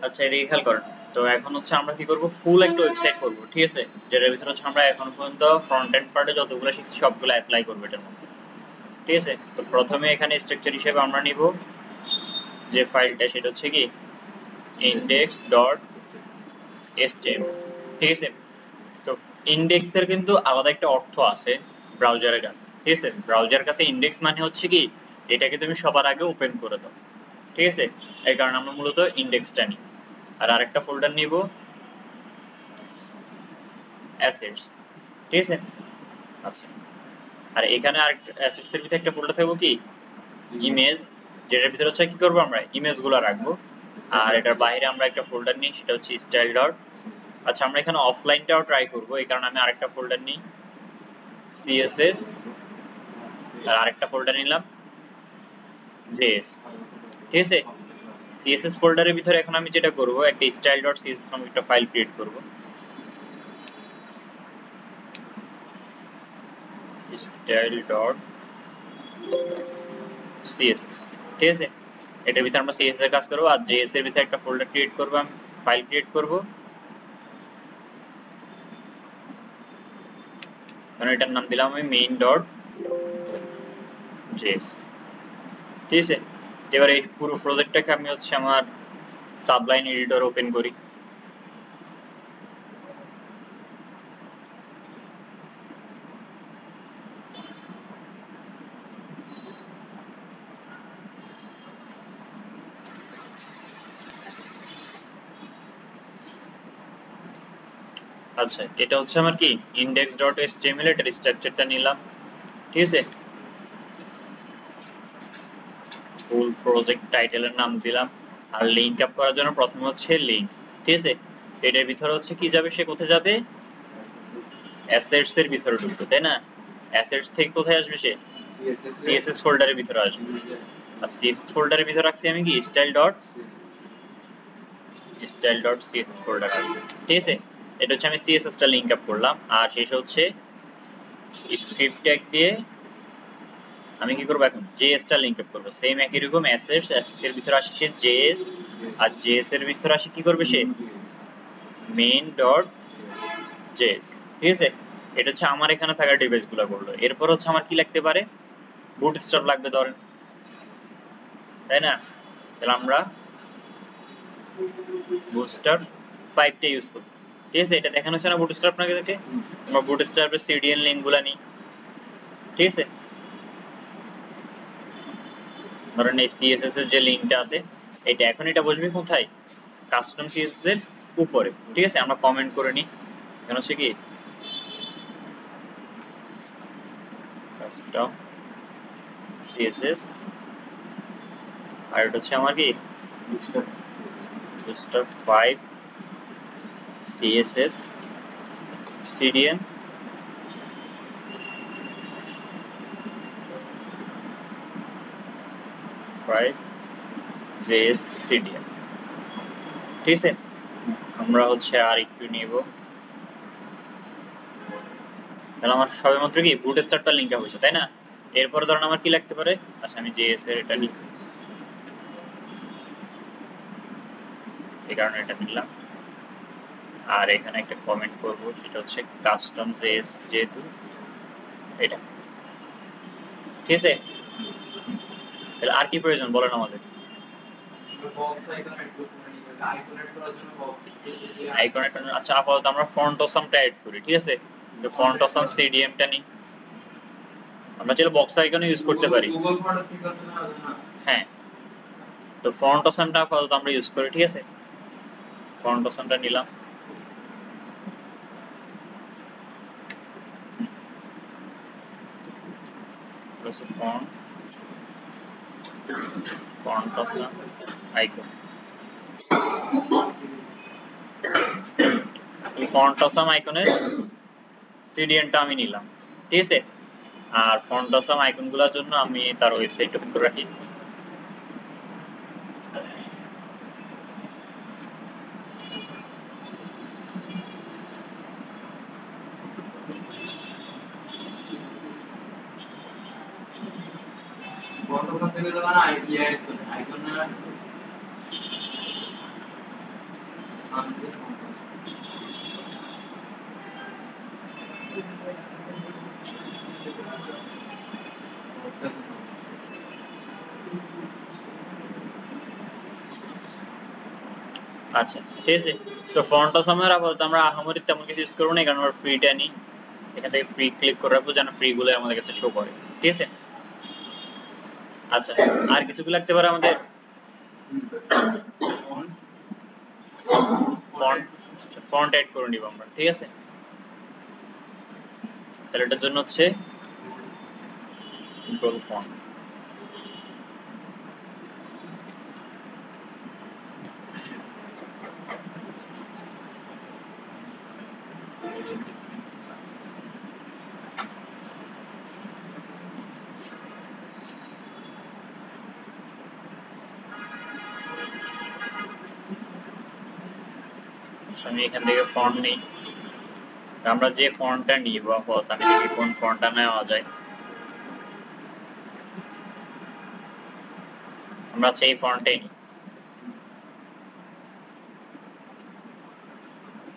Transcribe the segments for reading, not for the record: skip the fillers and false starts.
আচ্ছা এদিকে খেয়াল করেন। তো এখন হচ্ছে আমরা কি করব, ফুল একটা ওয়েবসাইট করব, ঠিক আছে, যেটার ভিতরে হচ্ছে আমরা এখন পর্যন্ত ফ্রন্ট এন্ড পার্টে যতগুলো শিখছি সবগুলো অ্যাপ্লাই করবো এটার মধ্যে, ঠিক আছে। তো প্রথমে এখানে স্ট্রাকচার হিসেবে আমরা নিব যে ফাইলটা, সেটা হচ্ছে কি index.html, ঠিক আছে। তো ইন্ডেক্সের কিন্তু আলাদা একটা অর্থ আছে ব্রাউজারের কাছে, ঠিক আছে। ব্রাউজারের কাছে ইন্ডেক্স মানে হচ্ছে কি, এটাকে তুমি সবার আগে ওপেন করে দাও, ঠিক আছে। এই কারণে আমরা মূলত ইন্ডেক্সটা নিই। আর আরেকটা ফোল্ডার নিব অ্যাসেটস, ঠিক আছে। আচ্ছা, আর এখানে আরেকটা অ্যাসেটস এর ভিতরে একটা ফোল্ডার থাকবো কি ইমেজ, যেটার ভিতরে হচ্ছে কি করবো আমরা ইমেজগুলো রাখবো। আর এটার বাইরে আমরা একটা ফোল্ডার নিই, সেটা হচ্ছে স্টাইল ডট। আচ্ছা, আমরা এখানে অফলাইনটাও ট্রাই করবো, এই কারণে আমি আরেকটা ফোল্ডার নিই সিএসএস, আর আরেকটা ফোল্ডার নিলাম জেএস, ঠিক আছে। সিএসএস ফোল্ডারের ভিতরে এখন আমি যেটা করব, একটা স্টাইল ডট সিএসএস নামে একটা ফাইল ক্রিয়েট করব। স্টাইল ডট সিএসএস, ঠিক আছে। এটার ভিতরে আমরা সিএসএস এর কাজ করব, আর জেএস এর ভিতরে একটা ফোল্ডার ক্রিয়েট করব, আমি ফাইল ক্রিয়েট করব, কারণ এটার নাম দিলাম আমি মেইন ডট জেএস, ঠিক আছে। এবার এই পুরো প্রজেক্টটাকে আমি হচ্ছে আমার সাবলাইন এডিটর ওপেন করি। আচ্ছা, এটা হচ্ছে আমার কি index.html, এটার স্ট্রাকচারটা নিলাম, ঠিক আছে। ফুল প্রজেক্ট টাইটেলের নাম দিলাম। আর লিংক আপ করার জন্য প্রথমে হচ্ছে লিংক, ঠিক আছে। এটার ভিতরে হচ্ছে কি যাবে, সে কোথায় যাবে, অ্যাসেটস এর ভিতরে ঢুকবে, তাই না। অ্যাসেটস থেকে কোথায় আসবে, সে সিএসএস ফোল্ডারের ভিতরে আসবে। আর সিএসএস ফোল্ডারের ভিতরে রাখছি আমি কি style.css ফোল্ডার আসবে, ঠিক আছে। এটা হচ্ছে আমি সিএসএস টা লিংক আপ করলাম। আর শেষ হচ্ছে স্ক্রিপ্ট ট্যাগ দিয়ে আমি কি করব, এখন জেএস টা লিংক আপ করব। সেম একই রকম অ্যাসেটস এর ভিতরে আসে সে জেএস, আর জেএস এর ভিতরে আসে কি করবে, সে মেইন ডট জেএস, ঠিক আছে। এটা হচ্ছে আমার এখানে থাকা ডিভাইস গুলো করলো। এরপর হচ্ছে আমার কি লাগতে পারে, বুটস্ট্র্যাপ লাগবে ধরেন, তাই না। তাহলে আমরা বুটস্ট্র্যাপ 5 টা ইউজ করব, ঠিক আছে। এটা দেখানো হচ্ছে না বুটস্ট্র্যাপ নাকি দেখে, আমরা বুটস্ট্র্যাপের সিডিএন লিংক গুলা নিই, ঠিক আছে। ধরেন এই সিএসএস এর যে লিংকটা আছে, এটা এখন এটা বসবে কোথায়, কাস্টম সিএসএস এর উপরে, ঠিক আছে। আমরা কমেন্ট করে নিই, এখন হচ্ছে কি কাস্টম সিএসএস, আর এটা হচ্ছে আমার কি bootstrap 5 CSS CDN 5 JS CDN, ঠিক আছে। আমরা হচ্ছে আর একটু নিব, তাহলে আমার সবেমাত্র কি বুটস্ট্র্যাপটা লিংক আপ হয়েছে, তাই না। এরপর ধরেন আমার কি লাগতে পারে, আচ্ছা আমি জেএস এর এটা নিই, এই কারণে এটা নিলাম। আর এখানে একটা কমেন্ট করব, সেটা হচ্ছে কাস্টম জেএস, যেহেতু এটা, ঠিক আছে। তাহলে আর কি প্রয়োজন বলেন আমাদের, আইকন একটা। আচ্ছা, আপাতত আমরা ফন্ট অসামটা এড করি, ঠিক আছে। তো ফন্ট অসাম সিডিএম টা নিই, আমরা চাইলে বক্স আইকন ইউজ করতে পারি, হ্যাঁ। তো ফন্ট অসামটা আপাতত আমরা ইউজ করি, ঠিক আছে। ফন্ট অসামটা নিলাম, font awesome icon, font awesome আইকনের সিডিএনটা আমি নিলাম, ঠিক আছে। আর ফন্ট অসাম আইকনগুলোর জন্য আমি তার ওয়েবসাইট ওপেন করে রাখি। আচ্ছা ঠিক আছে, তো ফন্টটা সময় আপাতত আমরা আহামরি তেমন কিছু ইউজ করবো না, কারণ আমরা ফ্রিটা নিই, এখান থেকে ফ্রি ক্লিক করে রাখবো যেন ফ্রি গুলো আমাদের কাছে শো করে। ঠিক আছে, আচ্ছা আর কিছু কি লাগতে পারে আমাদের? ফন্ট অ্যাড করে নিব আমরা। ঠিক আছে, তাহলে এটার জন্য হচ্ছে কন্ট্রোল ফন্ট। আমি এখান থেকে ফন্ট নেই, আমরা যে ফন্টটা নিব আপাতত, আমি দেখি কোন ফন্টটা নেওয়া যায়। আমরা সেই ফন্টটাই নিই।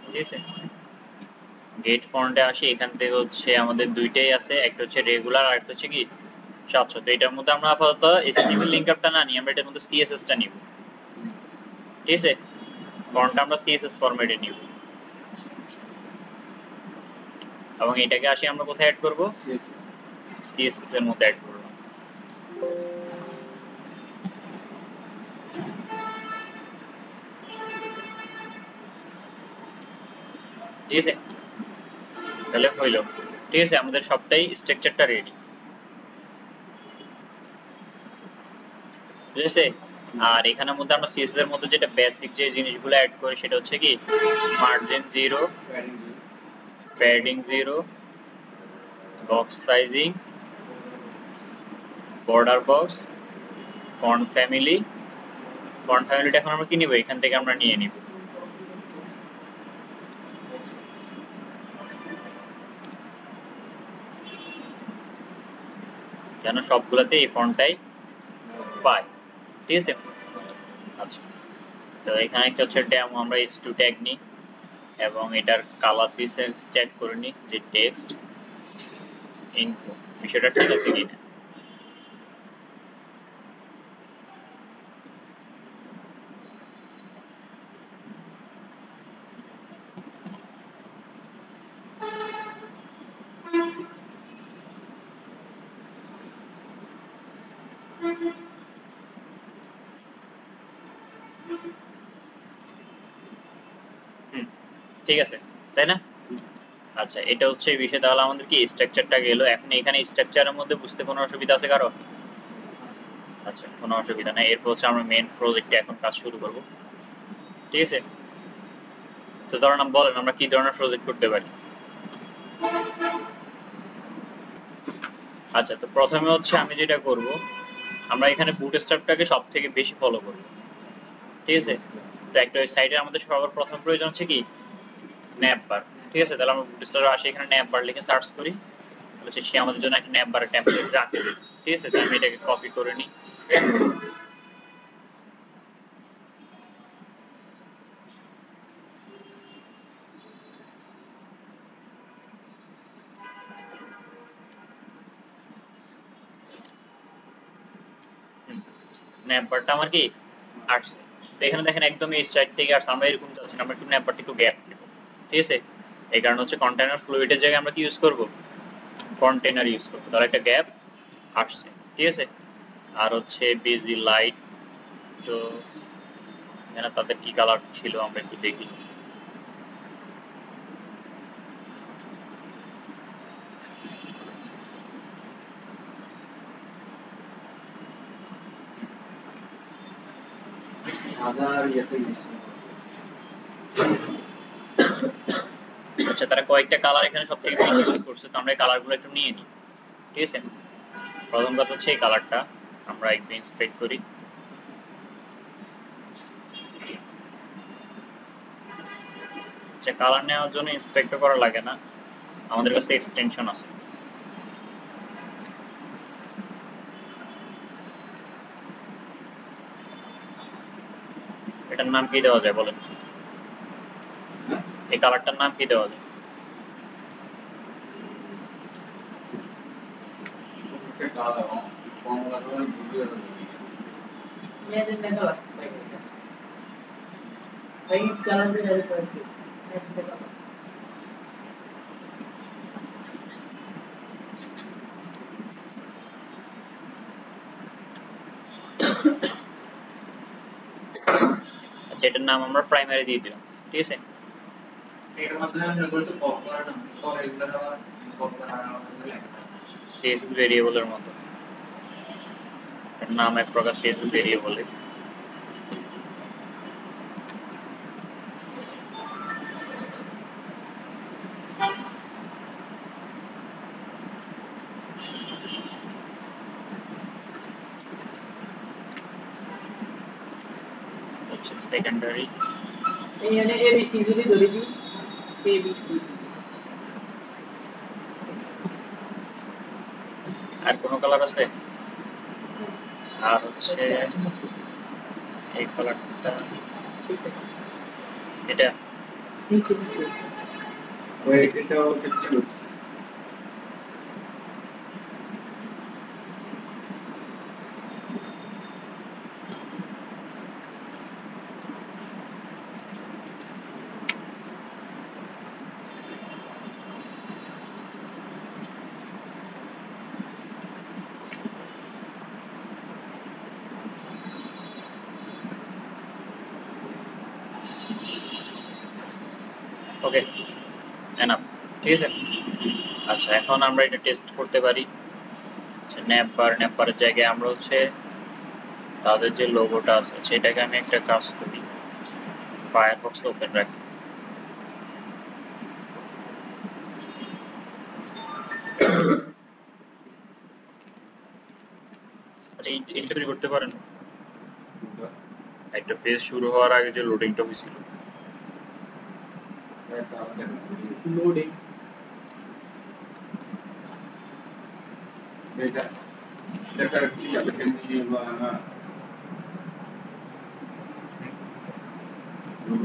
ঠিক আছে, গেট ফন্টে আসি, এখান থেকে হচ্ছে আমাদের দুইটাই আছে, একটা হচ্ছে রেগুলার আর একটা হচ্ছে কি 700। তো এটার মধ্যে আমরা আপাতত HTML লিঙ্কআপটা না নিই, আমরা এটার মধ্যে CSS টা নিব। ঠিক আছে, ফন্টটা আমরা CSS ফরম্যাটে নিব, এবং এটাকে আসি আমরা কোথায় অ্যাড করব? CSS এর মধ্যে অ্যাড করব। ঠিক আছে, তাহলে হইল। ঠিক আছে, আমাদের সবটাই স্ট্রাকচারটা রেডি। ঠিক আছে, আর এখানের মধ্যে আমরা CSS এর মধ্যে যেটা বেসিক যে জিনিসগুলো অ্যাড করি সেটা হচ্ছে কি margin 0, padding 0, box sizing, border box, font family. Font ফ্যামিলিটা এখন আমরা কি নিব? এখান থেকে আমরা নিয়ে নিব। যেন সবগুলোতে এই ফন্টটাই পাই। ঠিক আছে, আচ্ছা তো এখানে একটা হচ্ছে ডেমো, আমরা h2 ট্যাগ নিই এবং এটার কালার দিয়ে ট্যাগ করে নিই যে টেক্সট ইনফো। বিষয়টা ঠিক আছে কিনা? ঠিক আছে, তাই না? আচ্ছা, এটা হচ্ছে এই বিষয়ে। তাহলে আমাদের কি স্ট্রাকচারটা গেল। এখন এখানে স্ট্রাকচারের মধ্যে বুঝতে কোনো অসুবিধা আছে কারো? আচ্ছা, কোনো অসুবিধা নাই। এরপর হচ্ছে আমরা মেইন প্রজেক্টে এখন কাজ শুরু করব। ঠিক আছে, তো ধরুন বলেন আমরা কি ধরনের প্রজেক্ট করতে পারি? আচ্ছা, তো প্রথমে হচ্ছে আমি যেটা করব, আমরা এখানে বুটস্ট্র্যাপটাকে সব থেকে বেশি ফলো করব। ঠিক আছে, তো একটা সাইটে আমাদের সবার প্রথম প্রয়োজন হচ্ছে কি ন্যাপবার। ঠিক আছে, তাহলে আমরা বুটস্ট্র্যাপে আসি, এখানে ন্যাপবার লিখে সার্চ করি, তাহলে সে আমাদের জন্য একটা ন্যাপবারের টেমপ্লেট রাখে। ঠিক আছে, তো আমি এটাকে কপি করে নিই। ন্যাপবারটা আমার কি আসছে, তো এখানে দেখেন একদম এই সাইড থেকে আসছে। আমরা এরকম যাচ্ছি না, আমরা একটু ন্যাপবারটা একটু গ্যাপ দেব। ঠিক আছে, এই কারণে হচ্ছে কন্টেইনার ফ্লুইডের জায়গায় আমরা কি ইউজ করব? কন্টেইনার ইউজ করব, তাহলে একটা গ্যাপ আসছে। ঠিক আছে, আর হচ্ছে বিজি লাইট, তো এখানে তাদের কি কালার ছিল আমরা একটু দেখি। আচ্ছা, তারা কয়েকটা কালার এখানে সব থেকে বেশি ইউজ করছে, তো আমরা এই কালারগুলো একটু নিয়ে নিই। ঠিক আছে, প্রথম কথা হচ্ছে এই কালারটা আমরা একটু ইন্সপেক্ট করি। আচ্ছা, কালার নেওয়ার জন্য ইন্সপেক্ট করা লাগে না, আমাদের কাছে এক্সটেনশন আছে। এটার নাম কি দেওয়া যায় বলেন? এই কালারটার নাম কি দেওয়া যায়? আচ্ছা, এটার নাম আমরা প্রাইমারি দিয়ে দিলাম, ঠিক আছে? এটার মাধ্যমে আমরা করতে পপ করা না পরে এগুলো আবার পপ করা CSS ভেরিয়েবলের মতো, এর নাম এক প্রকার CSS ভেরিয়েবল। হচ্ছে সেকেন্ডারি এখানে ABC যদি ধরে দিই ABC আর কোনো কালার আছে? আর হচ্ছে এই কালারটা, এটা নিচে নিচে ওই এটাও কিছু ওকে এনাফ, ঠিক আছে? আচ্ছা, এখন আমরা এটা টেস্ট করতে পারি। আচ্ছা, ন্যাপবারের জায়গায় আমরা হচ্ছে তাদের যে লোগোটা আছে সেটাকে আমি একটা কাজ করি, ফায়ারফক্স ওপেন রাখি। আচ্ছা, এইটা তৈরি করতে পারেন একটা পেজ শুরু হওয়ার আগে যে লোডিংটা হয়েছিল, লোডিং এটা এটা কি আপনি নিয়ে বানা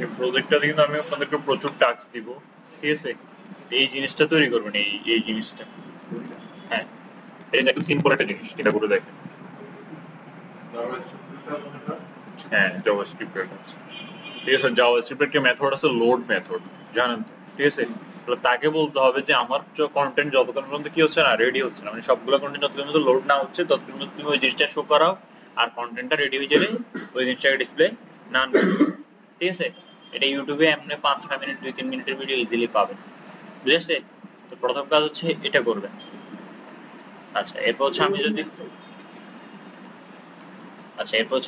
এই প্রজেক্টটা কিন্তু আমি আপনাদেরকে প্রচুর টাস্ক দিব, ঠিক আছে? এই জিনিসটা তৈরি করবেন, এই জিনিসটা। হ্যাঁ, এটা একটু সিম্পল একটা জিনিস, এটা করে দেখেন। হ্যাঁ, জাভাস্ক্রিপ্টের কাজ, ঠিক আছে? জাভাস্ক্রিপ্টের একটা মেথড আছে লোড মেথড, জানেন তো, ঠিক আছে? তাহলে তাকে বলতে হবে যে আমার কন্টেন্ট যতক্ষণ পর্যন্ত কি হচ্ছে না, রেডি হচ্ছে না, মানে সবগুলো কন্টেন্ট যতক্ষণ পর্যন্ত লোড না হচ্ছে ততক্ষণ পর্যন্ত তুমি ওই জিনিসটা শো করাও, আর কন্টেন্টটা রেডি হয়ে গেলে ওই জিনিসটাকে ডিসপ্লে না, ঠিক আছে? এটা ইউটিউবে এমনি 5-6 মিনিট 2-3 মিনিটের ভিডিও ইজিলি পাবেন, বুঝেছে? তো প্রথম কাজ হচ্ছে এটা করবেন। আচ্ছা, এরপর হচ্ছে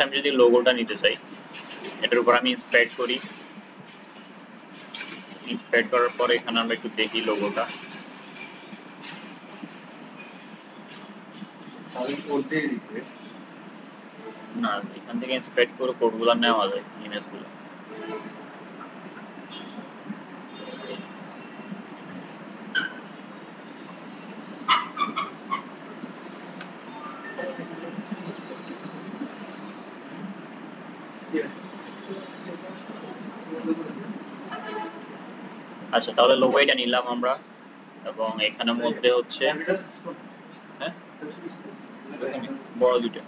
আমি যদি লোগোটা নিতে চাই, এটার উপর আমি ইন্সপায়ার করি। ইন্সপায়ার করার পরে এখানে আমরা একটু দেখি লোগোটা। আমি করতে দিতে না, এখান থেকে ইন্সপায়ার করে কোডগুলো নেওয়া যায়, ইমেজগুলো। আচ্ছা, তাহলে লোগো এটা নিলাম আমরা, এবং এখানের মধ্যে হচ্ছে হ্যাঁ বড় দুটো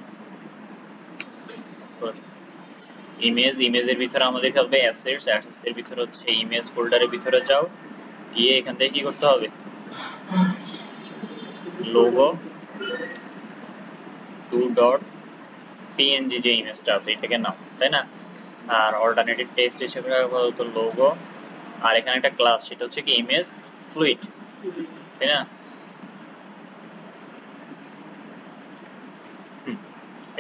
ইমেজের ভিতরে আমাদের হবে অ্যাসেটস এর ভিতরে হচ্ছে ইমেজ ফোল্ডারের ভিতরে যাও, গিয়ে এখান থেকে কি করতে হবে, লোগো 2.png যে ইমেজটা আছে এটাকে নাও, তাই না? আর অল্টারনেটিভ টেক্সট হিসেবে রাখবো লোগো, আর এখানে একটা ক্লাস, সেটা হচ্ছে কি ইমেজ ফ্লুইড, তাই না?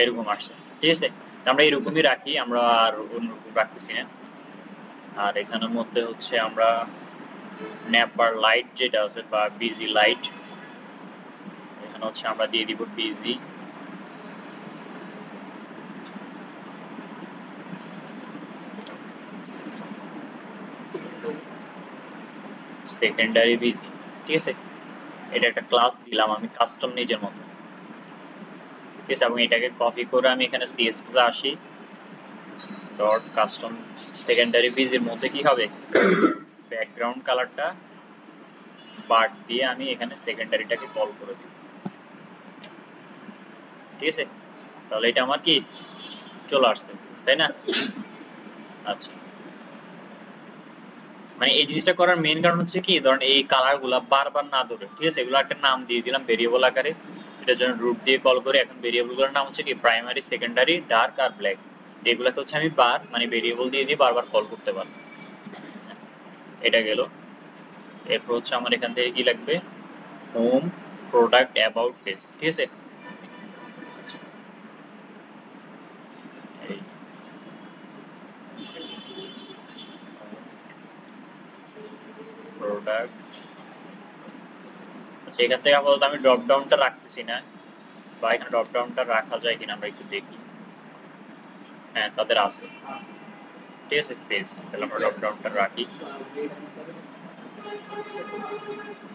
এরকম আসছে, ঠিক আছে? আমরা এরকমই রাখি, আমরা আর অন্যরকম রাখতেছি না। আর এখানের মধ্যে হচ্ছে আমরা ন্যাপবার লাইট যেটা আছে বা বিজি লাইট, এখানে হচ্ছে আমরা দিয়ে দিব বিজি। সেকেন্ডারি বিজি, ঠিক আছে? এটা একটা ক্লাস দিলাম আমি কাস্টম নিজের মতো, ঠিক আছে? এবং এটাকে কপি করে আমি এখানে সিএসএস এ আসি, ডট কাস্টম সেকেন্ডারি বিজির মধ্যে কি হবে, ব্যাকগ্রাউন্ড কালারটা বাদ দিয়ে আমি এখানে সেকেন্ডারিটাকে কল করে দিব, ঠিক আছে? তাহলে এটা আমার কি চলে আসছে, তাই না? আচ্ছা, মানে এই জিনিসটা করার মেইন কারণ হচ্ছে কি, ধরেন এই কালারগুলা বারবার না ধরে, ঠিক আছে? এগুলো একটা নাম দিয়ে দিলাম ভেরিয়েবল আকারে, এটা যখন রুট দিয়ে কল করে, এখন ভেরিয়েবলগুলোর নাম হচ্ছে কি প্রাইমারি, সেকেন্ডারি, ডার্ক আর ব্ল্যাক। এগুলোকে হচ্ছে আমি মানে ভেরিয়েবল দিয়ে দিয়ে বারবার কল করতে পারবো। এটা গেল। এরপর হচ্ছে আমার এখান থেকে কি লাগবে, হোম, প্রোডাক্ট, অ্যাবাউট, ফেস, ঠিক আছে? এই প্রোডাক্ট, সেখান থেকে আপাতত আমি ড্রপ ডাউনটা রাখতেছি না, বা এখানে ড্রপ ডাউনটা রাখা যায় কিনা আমরা একটু দেখি। হ্যাঁ, তাদের আছে, ঠিক আছে? ফেস, তাহলে আমরা ড্রপ ডাউনটা রাখি,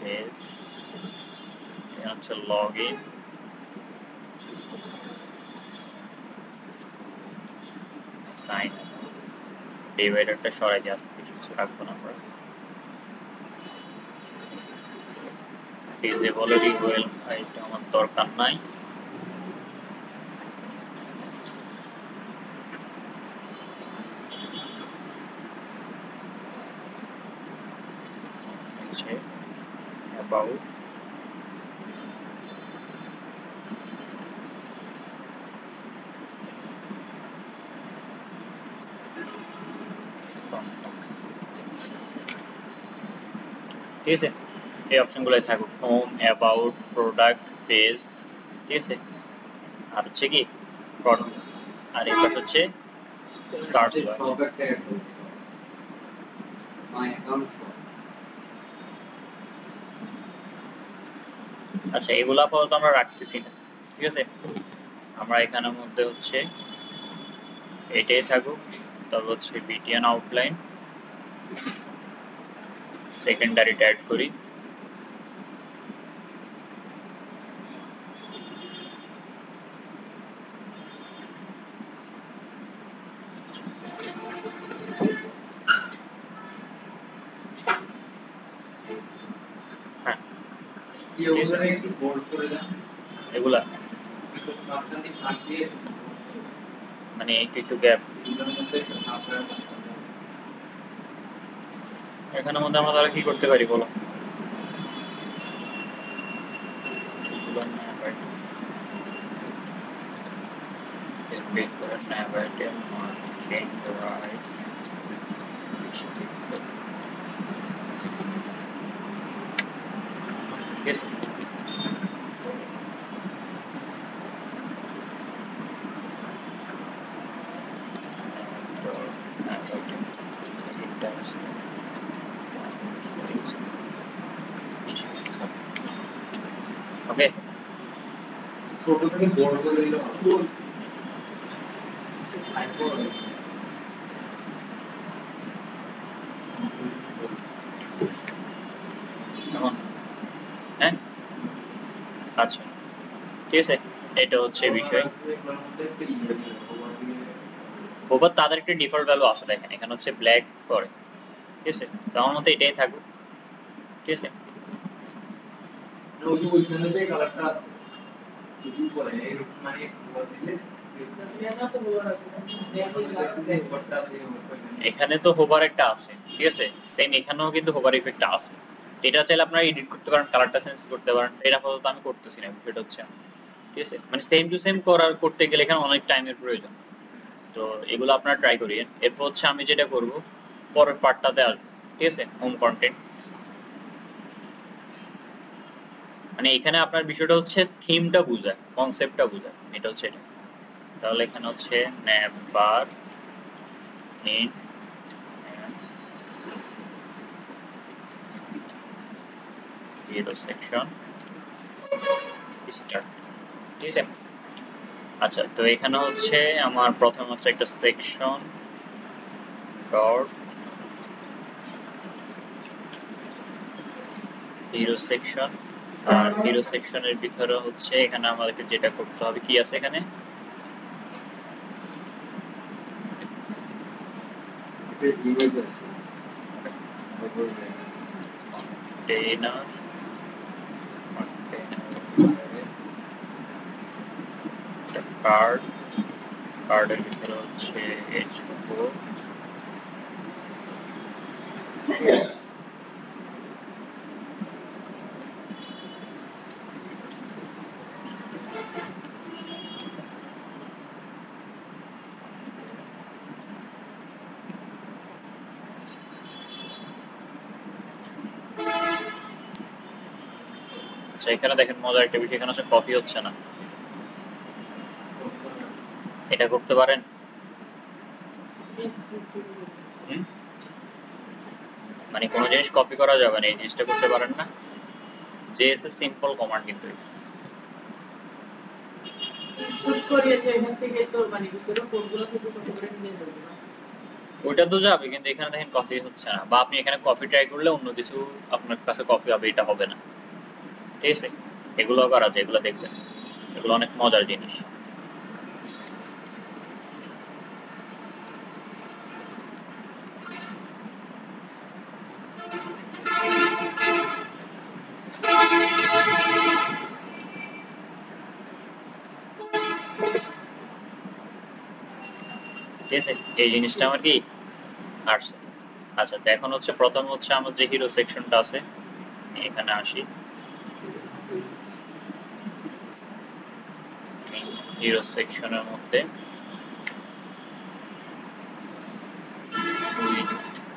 ফেস, এটা হচ্ছে লগ ইন, সাইন, ডিভাইডারটা সরাই দেওয়া, কিছু রাখবো না আমরা, ডিসেবল রিওয়েল, এটা আমার দরকার নাই। About ঠিক আছে, এই অপশনগুলোই থাকুক, হোম, অ্যাবাউট, প্রোডাক্ট, পেজ, ঠিক আছে? আর হচ্ছে কি প্রোডাক্ট, আর এই পাশে হচ্ছে সার্চ বার। আচ্ছা, এগুলো আপাতত আমরা রাখতেছি না, ঠিক আছে? আমরা এখানের মধ্যে হচ্ছে এটাই থাকুক, তারপর হচ্ছে বিটিএন আউটলাইন, সেকেন্ডারিটা অ্যাড করি, হ্যাঁ একটু বোল্ড করে দেন এগুলা, একটু মাঝখান দিয়ে ফাঁক দিয়ে, মানে একটু একটু গ্যাপ এগুলোর মধ্যে একটু ফাঁক করে মাঝখান দিয়ে। এখানের মধ্যে আমরা তাহলে কি করতে পারি বলো? Yes. Okay. ছোট থেকে বোল্ড করে দিলে ভালো। সাইড করে কেমন? হ্যাঁ, আচ্ছা, ঠিক আছে, এটা হচ্ছে বিষয়। এগুলোর মধ্যে একটা ইয়ে দিয়ে ওভার তাদের একটা ডিফল্ট ভ্যালু আছে, দেখেন এখানে হচ্ছে ব্ল্যাক করে, ঠিক আছে? তো আমার মতে এটাই থাকুক, ঠিক আছে? ওই যে ওইখানে যে কালারটা আছে শুধু পরে এরকম মানে বল দিলে এখানে তো হোভার একটা আছে, ঠিক আছে? সেম এখানেও কিন্তু হোভার ইফেক্টটা আছে, এটা চাইলে আপনারা এডিট করতে পারেন, কালারটা চেঞ্জ করতে পারেন, এটা আপাতত আমি করতেছি না, বিষয়টা হচ্ছে, ঠিক আছে? মানে সেম টু সেম করতে গেলে এখানে অনেক টাইমের প্রয়োজন, তো এগুলো আপনারা ট্রাই করিয়েন। এরপর হচ্ছে আমি যেটা করব, পরের পার্টটাতে আসবো, ঠিক আছে? হোম কন্টেন্ট, মানে এখানে আপনার বিষয়টা হচ্ছে থিমটা বোঝায়, কনসেপ্টটা বোঝায়, এটা হচ্ছে এটা। তাহলে এখানে হচ্ছে nav bar in zero section start, ঠিক আছে? আচ্ছা, তো এখানে হচ্ছে আমার প্রথম হচ্ছে একটা সেকশন ডট জিরো সেকশন, আর জিরো সেকশনের ভিতরে হচ্ছে এখানে আমাদেরকে যেটা করতে হবে, কি আছে এখানে, কন্টেইনার কার্ডের ভিতরে হচ্ছে h4 আচ্ছা এখানে দেখেন মজার একটা বিষয়, এখানে হচ্ছে কপি হচ্ছে না, এটা করতে পারেন? মানে কোনো জিনিস কপি করা যাবে না, এই জিনিসটা করতে পারেন না? জেএসএস সিম্পল কমান্ড কিন্তু ওইটা তো যাবে, কিন্তু এখানে দেখেন কপি হচ্ছে না, বা আপনি এখানে কপি ট্রাই করলে অন্য কিছু আপনার কাছে কপি হবে, এটা হবে না। ঠিক আছে, এগুলো করা যায়, এগুলো দেখবেন, এগুলো অনেক মজার জিনিস। ঠিক আছে, এই জিনিসটা আমার কি আসছে। আচ্ছা, তো এখন হচ্ছে প্রথম হচ্ছে আমার যে হিরো সেকশনটা আছে, এখানে আসি। হিরো সেকশনের মধ্যে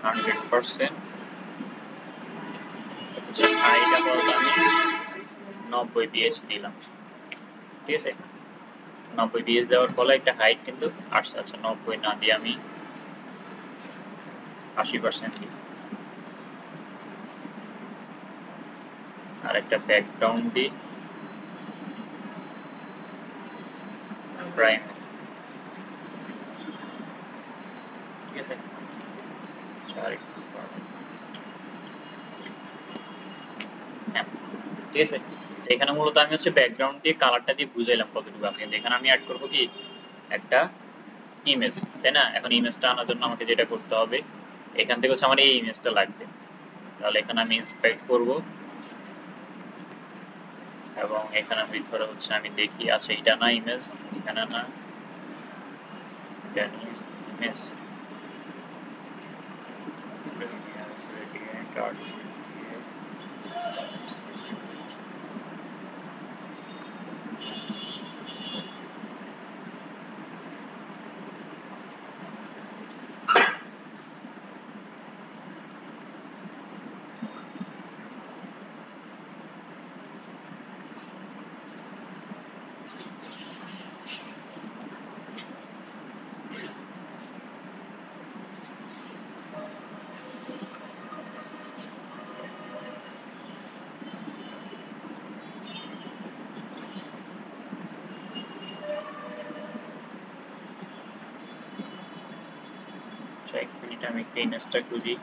100% হাইট আপাতত আমি 90 পিএইচ দিলাম। ঠিক আছে, 90 পিএইচ দেওয়ার ফলে একটা হাইট কিন্তু আসছে। আচ্ছা 90 না দিয়ে আমি 80% দিই, আর একটা ব্যাকগ্রাউন্ড দিই প্রাইম। ঠিক আছে, ঠিক আছে, এখানে মূলত আমি হচ্ছে ব্যাকগ্রাউন্ড দিয়ে কালারটা দিয়ে বুঝাইলাম কতটুকু আছে, কিন্তু এখানে আমি অ্যাড করবো কি একটা ইমেজ, তাই না? এখন ইমেজটা আনার জন্য আমাকে যেটা করতে হবে, এখান থেকে হচ্ছে আমার এই ইমেজটা লাগবে। তাহলে এখানে আমি ইন্সপেক্ট করব এবং এখানে ভিতরে হচ্ছে আমি দেখি, আচ্ছা এটা না ইমেজ, এখানে না, এটা নিয়ে ইমেজ এক মিনিট, আমি একটা ইমেজটা খুঁজি।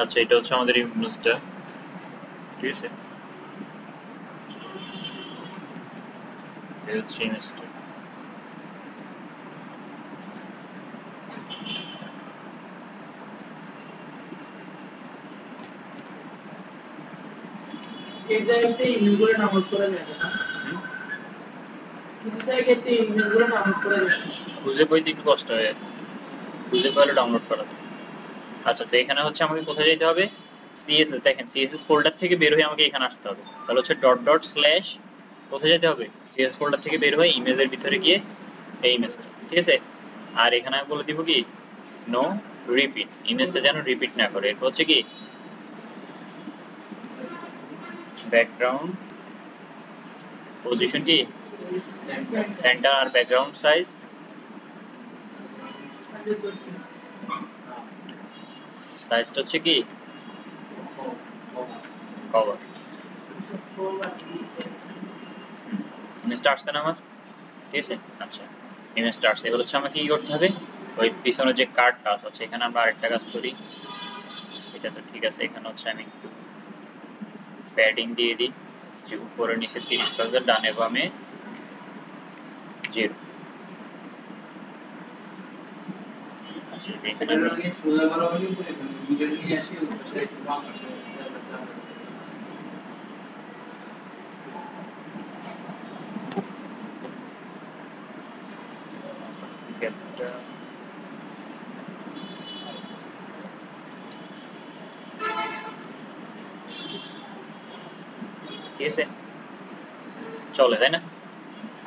আচ্ছা এটা হচ্ছে আমাদের ইমেজটা। ঠিক আছে, এই হচ্ছে ইমেজটা। এই জায়গাতে ইমেজগুলো ডাউনলোড করা যাবে না, কিছু জায়গাতে ইমেজগুলো ডাউনলোড করা যাবে না, খুঁজে পাইতে একটু কষ্ট হয়, খুঁজে পাইলে ডাউনলোড করা যায়। আচ্ছা, তো এখানে হচ্ছে আমাকে কোথায় যেতে হবে? সিএসএস, দেখেন সিএসএস ফোল্ডার থেকে বের হয়ে আমাকে এখানে আসতে হবে। তাহলে হচ্ছে ডট ডট স্ল্যাশ, কোথায় যেতে হবে? সিএসএস ফোল্ডার থেকে বের হয়ে ইমেজের ভিতরে গিয়ে এই ইমেজটা। ঠিক আছে, আর এখানে আমি বলে দিব কি নো রিপিট, ইমেজটা যেন রিপিট না করে। এরপর হচ্ছে কি ব্যাকগ্রাউন্ড পজিশন কি সেন্টার, আর ব্যাকগ্রাউন্ড সাইজ সাইজটা হচ্ছে কি কভার। ইমেজটা আসছে না আমার? ঠিক আছে, আচ্ছা ইমেজটা আসছে। এবার হচ্ছে আমাকে কি করতে হবে, ওই পিছনে যে কার্ডটা আছে এখানে আমরা আরেকটা কাজ করি। এটা তো ঠিক আছে, এখানে হচ্ছে আমি একটু প্যাডিং দিয়ে দিই, যে উপরে নিচে 30% ডানে বামে 0। আচ্ছা এখানে এটার আমরা আগে সোজা করা হলে করে ভিডিও নিয়ে আসি ওটা একটু বাম করতে হবে গ্যাপটা ঠিক আছে, চলে তাই না?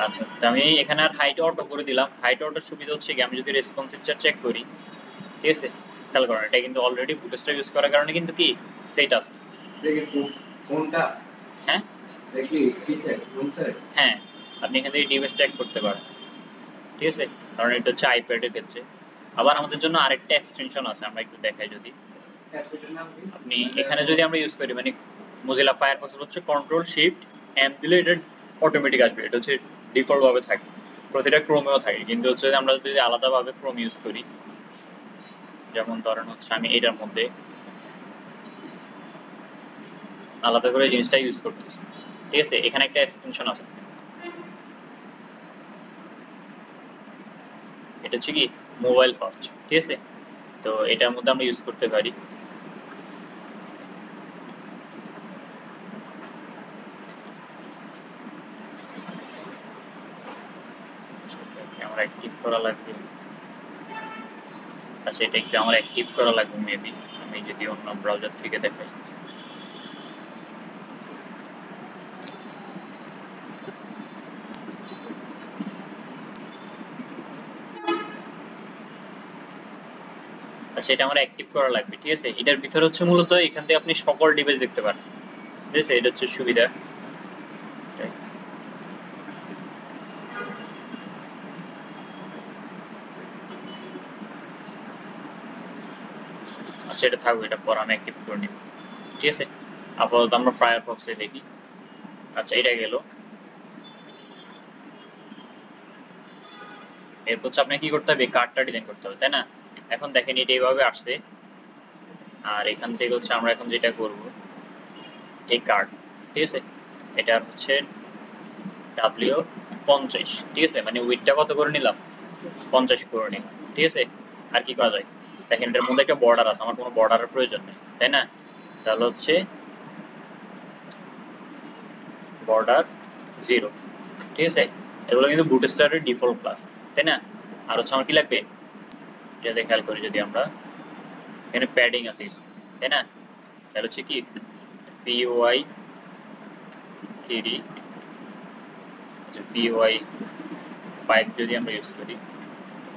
আচ্ছা তো আমি এখানে আর হাইট অটো করে দিলাম। হাইট অটোর সুবিধা হচ্ছে কি আমি যদি রেসপন্সিভ চেক করি, ঠিক আছে, খেয়াল করুন এটা কিন্তু অলরেডি বুটস্ট্র্যাপ ইউজ করার কারণে কিন্তু কি সেট আছে। দেখি ফোনটা হ্যাঁ দেখি কিসে ফোনটা হ্যাঁ, আপনি এখান থেকে ডিভাইস চেক করতে পারেন, ঠিক আছে, কারণ এটা হচ্ছে আইপ্যাডের ক্ষেত্রে। আবার আমাদের জন্য আরেকটা এক্সটেনশন আছে, আমরা একটু দেখাই যদি। অ্যাপটার নাম কি আপনি এখানে যদি আমরা ইউজ করি মানে মোজিলা ফায়ারফক্স হচ্ছে কন্ট্রোল শিফট এম দিলে এটা অটোমেটিক আসবে, এটা হচ্ছে ডিফল্ট ভাবে থাকে, প্রতিটা ক্রোমেও থাকে। কিন্তু হচ্ছে আমরা যদি আলাদাভাবে ক্রোম ইউজ করি, যেমন ধরেন হচ্ছে আমি এটার মধ্যে আলাদা করে জিনিসটা ইউজ করতেছি, ঠিক আছে, এখানে একটা এক্সটেনশন আছে, এটা হচ্ছে কি মোবাইল ফার্স্ট, ঠিক আছে, তো এটার মধ্যে আমরা ইউজ করতে পারি। আমার অ্যাক্টিভ করা লাগবে। আচ্ছা এটা একটু আমার অ্যাক্টিভ করা লাগবে মেবি, আমি যদি অন্য ব্রাউজার থেকে দেখাই। আচ্ছা এটা আমার অ্যাক্টিভ করা লাগবে, ঠিক আছে। এটার ভিতরে হচ্ছে মূলত এখান থেকে আপনি সকল ডিভাইস দেখতে পারেন, ঠিক আছে, এটা হচ্ছে সুবিধা। আচ্ছা এটা থাকবে, এটা পর আমি অ্যাক্টিভ করে নিব, ঠিক আছে। আপাতত আমরা ফায়ারফক্সে দেখি। আচ্ছা এটা গেল। এরপর হচ্ছে আপনাকে কি করতে হবে, কার্ডটা ডিজাইন করতে হবে, তাই না? এখন দেখেন এটা এইভাবে আসছে, আর এখান থেকে হচ্ছে আমরা এখন যেটা করব, এই কার্ড, ঠিক আছে, এটা হচ্ছে W50, ঠিক আছে, মানে উইডথটা কত করে নিলাম, 50 করে নিলাম, ঠিক আছে। আর কি করা যায়, দেখেন এটার মধ্যে একটা বর্ডার আছে, আমার কোনো বর্ডারের প্রয়োজন নেই, তাই না? তাহলে হচ্ছে বর্ডার 0, ঠিক আছে। এগুলো কিন্তু বুটস্ট্র্যাপের ডিফল্ট ক্লাস, তাই না? আর হচ্ছে আমার কি লাগবে, যদি খেয়াল করি, যদি আমরা এখানে প্যাডিং আছে, তাই না? তাহলে হচ্ছে কি PY 3, PY 5 যদি আমরা ইউজ করি,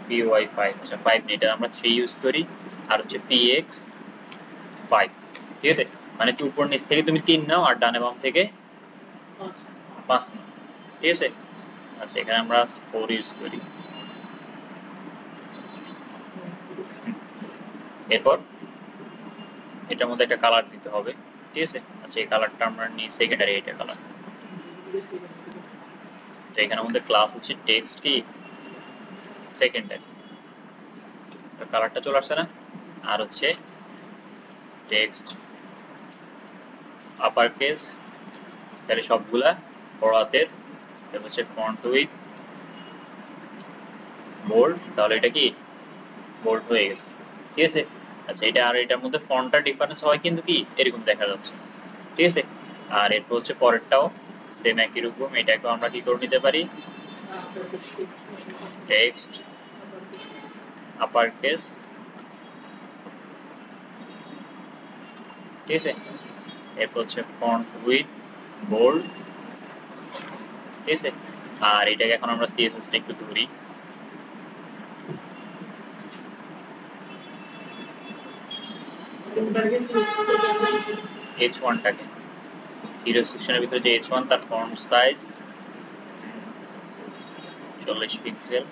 PY 5, আচ্ছা 5 নেই, এটা আমরা 3 ইউজ করি, আর হচ্ছে PX 5, ঠিক আছে, মানে উপর নিচ থেকে তুমি 3 নাও আর ডানে বাম থেকে 5 নাও, ঠিক আছে। আচ্ছা এখানে আমরা 4 ইউজ করি। এরপর এটার মধ্যে একটা কালার দিতে হবে, ঠিক আছে। আচ্ছা এই কালারটা আমরা নিই সেকেন্ডারি, এটা কালার। তো এখানে আমাদের ক্লাস হচ্ছে টেক্সট কি সেকেন্ডারি, কালারটা চলে আসছে না? আর হচ্ছে টেক্সট আপার কেস, তাহলে সবগুলা বড় হাতের, তারপর হচ্ছে ফন্ট উইথ বোল্ড, তাহলে এটা কি বোল্ড হয়ে গেছে, ঠিক আছে। আচ্ছা এটা আর এটার মধ্যে ফন্টটা ডিফারেন্স হয় কিন্তু কি এরকম দেখা যাচ্ছে, ঠিক আছে। আর এরপর হচ্ছে পরেরটাও সেম একই রকম, এটাকে আমরা কি করে নিতে পারি, টেক্সট আপার কেস, ঠিক আছে। এরপর হচ্ছে ফন্ট উইথ বোল্ড, ঠিক আছে। আর এটাকে এখন আমরা সিএসএস টা একটু ধরি, H1 টাকে, হিরো সেকশনের ভিতরে যে H1 তার ফন্ট সাইজ 40 পিক্সেল,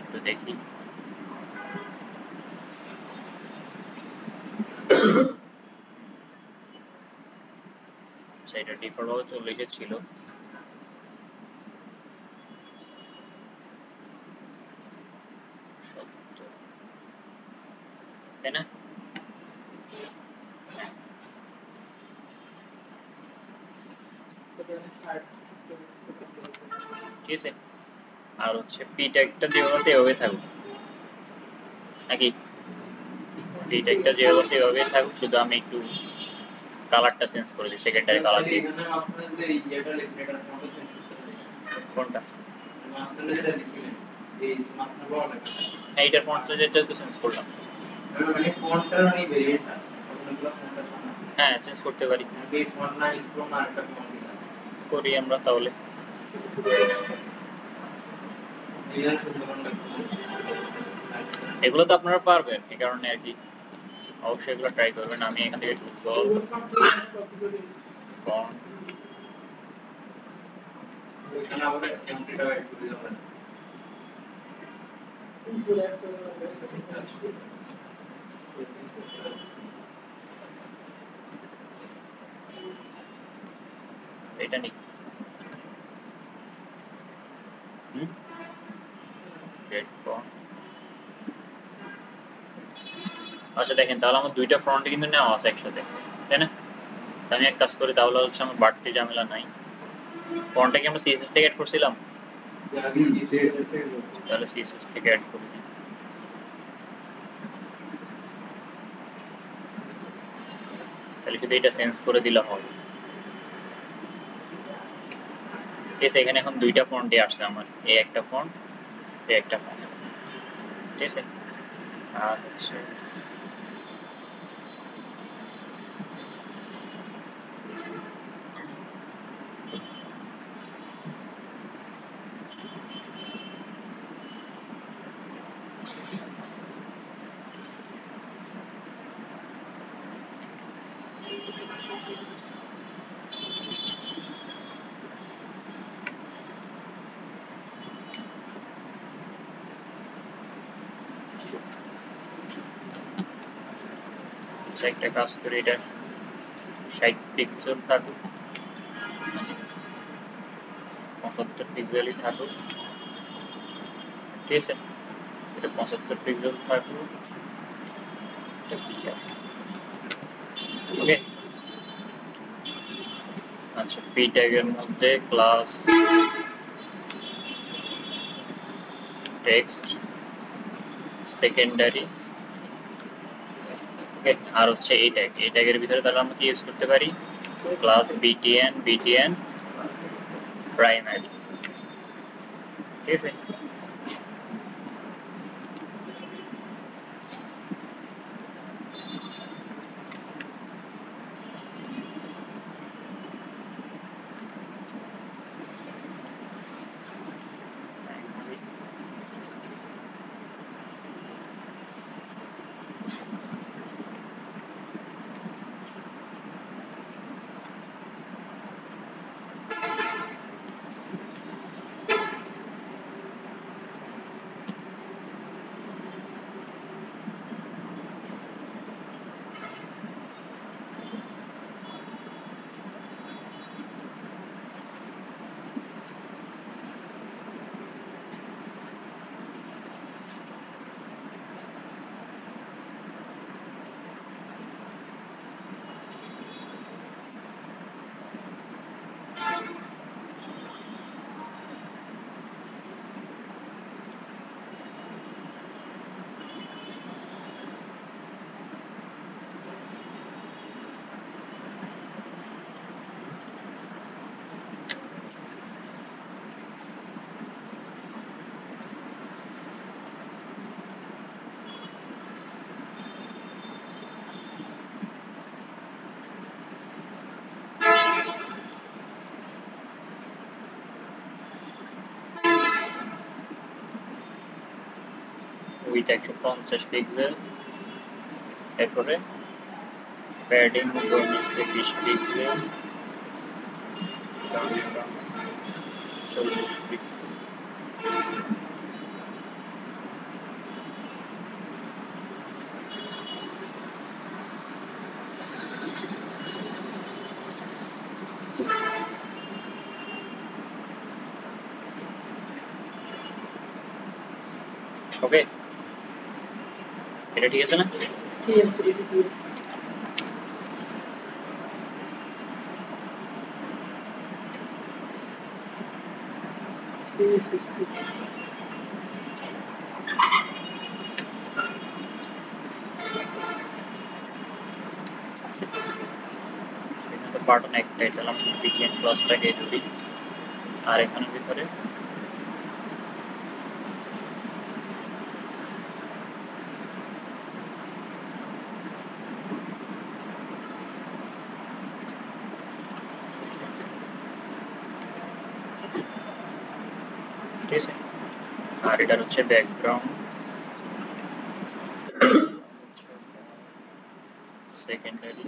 একটু দেখি। আচ্ছা এটা ডিফল্ট ভাবে 40 ছিল, তাই না? ঠিক আছে আর হচ্ছে পি ট্যাগটা যেভাবে আছে এভাবে থাকুক নাকি পি ট্যাগটা যেভাবে আছে এভাবেই থাকুক শুধু আমি একটু কালারটা চেঞ্জ করে দিই সেকেন্ডারি কালার দিয়ে এখানে মাঝখানে যে ইয়েটা লিখে এটার ফন্ট চেঞ্জ করতে পারি কোনটা মাঝখানে যেটা দিছিলেন এই মাঝখানে বড় লেখাটা হ্যাঁ এটার ফন্ট যেটা তো চেঞ্জ করলাম মানে ফন্টটার মানে ভেরিয়েন্টটা আপনাদের ফন্টটা শোনা হ্যাঁ চেঞ্জ করতে পারি নাকি ফন্ট না স্ক্রল না একটা ফন্ট দিলাম করি আমরা তাহলে ডিজাইন সুন্দর লাগবে এগুলো তো আপনারা পারবেন এই কারণে আর কি অবশ্যই এগুলো ট্রাই করবেন আমি এখান থেকে ঢুকবো ফন্ট ওইখানে আবার ফন্টটা অ্যাড করে দিলাম এটা নি রেড ফন্ট আচ্ছা দেখেন তাহলে আমার দুইটা ফ্রন্ট কিন্তু নেওয়া আছে একসাথে তাই না আমি এক কাজ করি তাহলে হচ্ছে আমার বাড়তি ঝামেলা নাই ফন্টটা কি আমরা সিএসএস থেকে অ্যাড করছিলাম তাহলে সিএসএস থেকে অ্যাড করি তাহলে শুধু এটা চেঞ্জ করে দিলে হবে ঠিক আছে এখানে এখন দুইটা ফন্টই আসছে আমার এই একটা ফন্ট এই একটা ফন্ট ঠিক আছে আর হচ্ছে একটা কাজ করি এটা 60 পিক্সেল থাকুক 75 পিক্সেলই থাকুক ঠিক আছে এটা 75 পিক্সেল থাকুক ওকে আচ্ছা পি ট্যাগের মধ্যে ক্লাস টেক্সট সেকেন্ডারি ওকে আর হচ্ছে এই ট্যাগের ভিতরে তাহলে আমরা কি ইউজ করতে পারি ক্লাস btn প্রাইমারি ঠিক আছে উইথ 150 পিক্সেল এরপরে প্যাডিং করবে 20 পিক্সেল 40 পিক্সেল ওকে এটা ঠিক আছে না ঠিক আছে ঠিক আছে 360 এখানে বাটন একটাই দিলাম বিগিন ক্লাসটাকে যদি আর এখানে ভিতরে ঠিক আছে আর এটা হচ্ছে ব্যাকগ্রাউন্ড সেকেন্ডারি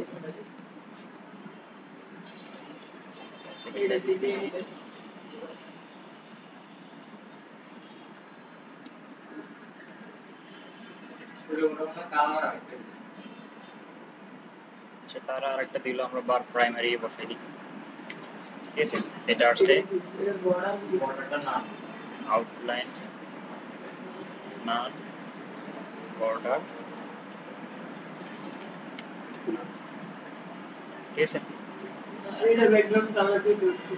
এটা দিতে আচ্ছা তারা আরেকটা দিল আমরা বার প্রাইমারি বসাই দিই ঠিক আছে এটা আসছে এটা বড় বর্ডারটা না আউটলাইন না বর্ডার ঠিক আছে এটা ব্যাকগ্রাউন্ড কালার দিয়ে করতে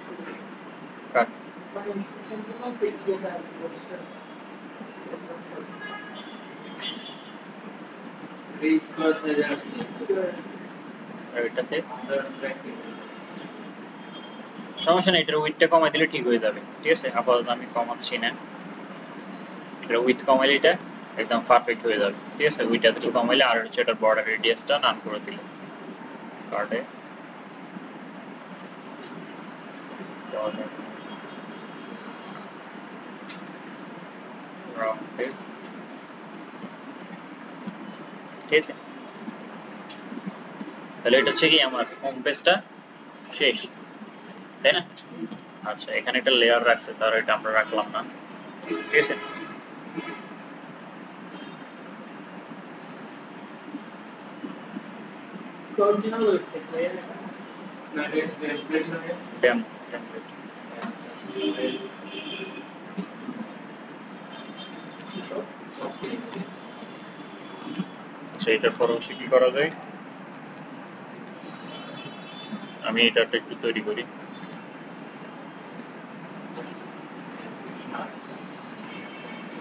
কাট মানে ইনস্ট্রাকশন গুলো সেট দিয়ে দেয় রিস পারসেন্টেজ আর এটাতে আদার্স ব্যাকিং সমস্যা নেই এটার উইথটা কমাই দিলে ঠিক হয়ে যাবে ঠিক আছে আপাতত আমি কমাচ্ছি না এটার উইথ কমাইলে এটা একদম পারফেক্ট হয়ে যাবে ঠিক আছে উইথটা একটু কমাইলে আর হচ্ছে এটার বর্ডার রেডিয়াসটা নান করে দিলে কার্ডে বর্ডার রাউন্ডেড ঠিক আছে তাহলে এটা হচ্ছে কি আমার হোম পেজটা শেষ তাই না আচ্ছা এখানে একটা লেয়ার রাখছে তার এটা আমরা রাখলাম না ঠিক আছে অরিজিনাল ওয়েবসাইট না টেমপ্লেট টেমপ্লেট আচ্ছা এটার পর হচ্ছে কি করা যায় আমি এটা একটু তৈরি করি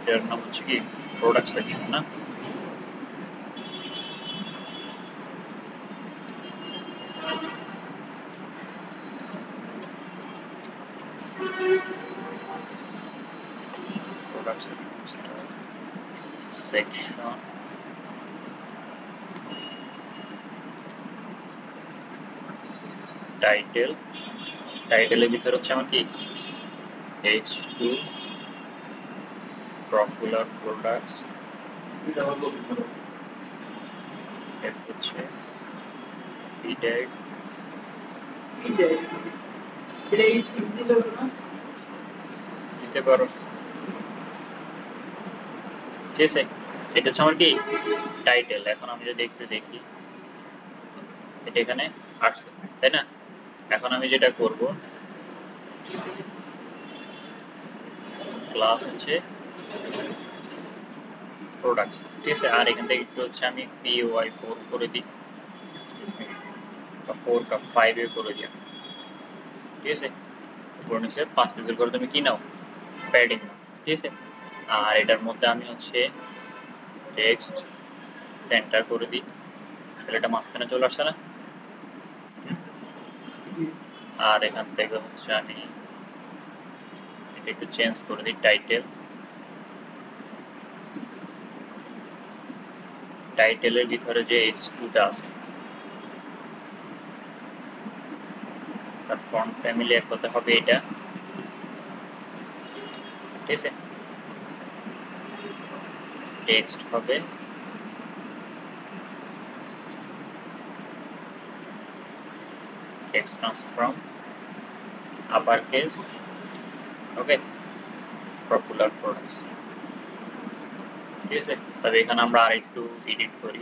এর নাম হচ্ছে কি প্রোডাক্ট সেকশন না প্রোডাক্ট সেকশন টাইটেল টাইটেলের ভিতরে হচ্ছে আমার কি H2 popular products double copy করো এর হচ্ছে বিডেড এটা এই সিট দিলে না দিতে পারো ঠিক আছে এটা হচ্ছে আমার কি টাইটেল এখন আমি যদি একটু দেখি এটা এখানে আসছে তাই না এখন আমি যেটা করব ক্লাস হচ্ছে প্রোডাক্টস ঠিক আছে আর এখান থেকে একটু হচ্ছে আমি PY4 করে দিই বা 4 কা 5 এ করে দিই ঠিক আছে উপর নিচে 5 পিক্সেল করে তুমি কি নাও প্যাডিং ঠিক আছে আর এটার মধ্যে আমি হচ্ছে টেক্সট সেন্টার করে দিই তাহলে এটা মাঝখানে চলে আসছে না আর এখান থেকে হচ্ছে আমি এটা একটু চেঞ্জ করে দিই টাইটেলের ভিতরে যে H2 টা আছে তার ফন্ট ফ্যামিলি এক কথা হবে এটা ঠিক আছে টেক্সট হবে টেক্সট ট্রান্সফর্ম আপার কেস ওকে পপুলার প্রোডাক্টস ঠিক আছে তবে এখানে আমরা আরেকটু এডিট করি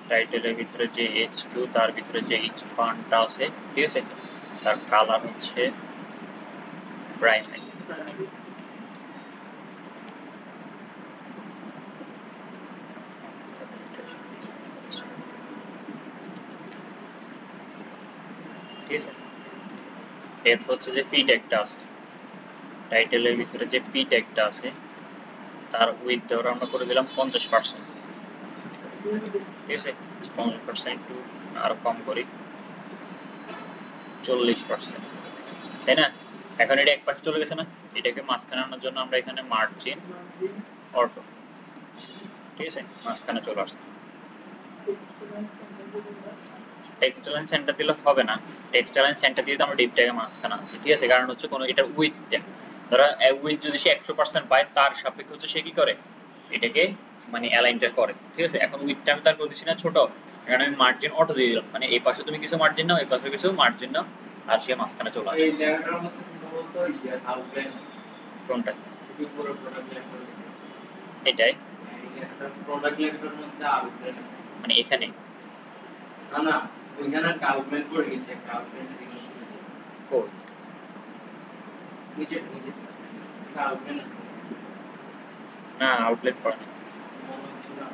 টাইটেলের ভিতরে যে H2 তার ভিতরে যে ফান্টটা আছে ঠিক আছে তার কালার হচ্ছে প্রাইমারি ঠিক আছে। এরপর হচ্ছে যে ফি ট্যাগটা আছে, টাইটেলের ভিতরে যে ফি ট্যাগটা আছে তার উইথ ধরো আমরা করে দিলাম 50%, ঠিক আছে। 50% টু আরো কম করি 40%, তাই না? এখন এটা এক পাশে চলে গেছে না, এটাকে মাঝখানে আনার জন্য আমরা এখানে মার্জিন অটো, ঠিক আছে, মাঝখানে চলে আসছে। টেক্সট লাইন সেন্টার দিলে হবে না, টেক্সট লাইন সেন্টার দিয়ে তো আমরা ডিপটাকে মাঝখানে আনছি, ঠিক আছে। কারণ হচ্ছে কোনো এটার উইথটা ধরো উইথ যদি সে 100% পায় তার সাপেক্ষে হচ্ছে সে কি করে এটাকে মানে অ্যালাইনটা করে, ঠিক আছে। এখন উইথটা আমি তার করেছি না ছোট, এখানে আমি মার্জিন অটো দিয়ে দিলাম, মানে এই পাশে তুমি কিছু মার্জিন নাও এই পাশে কিছু মার্জিন নাও আর সে মাঝখানে চলে আসে। এই লেখাটার মধ্যে সম্ভবত আউটলাইন আছে। কোনটা? যদি পুরো প্রোডাক্ট লেখাটা এটাই এই লেখাটার প্রোডাক্ট লেখাটার মধ্যে আউটলাইন আছে। মানে এখানে না না, ওইখানে একটা আউটলাইন করে গেছে, একটা আউটলাইন দিকে কোড নিচে একটা আউটলাইন না আউটলেট করে না, মনে হচ্ছে না।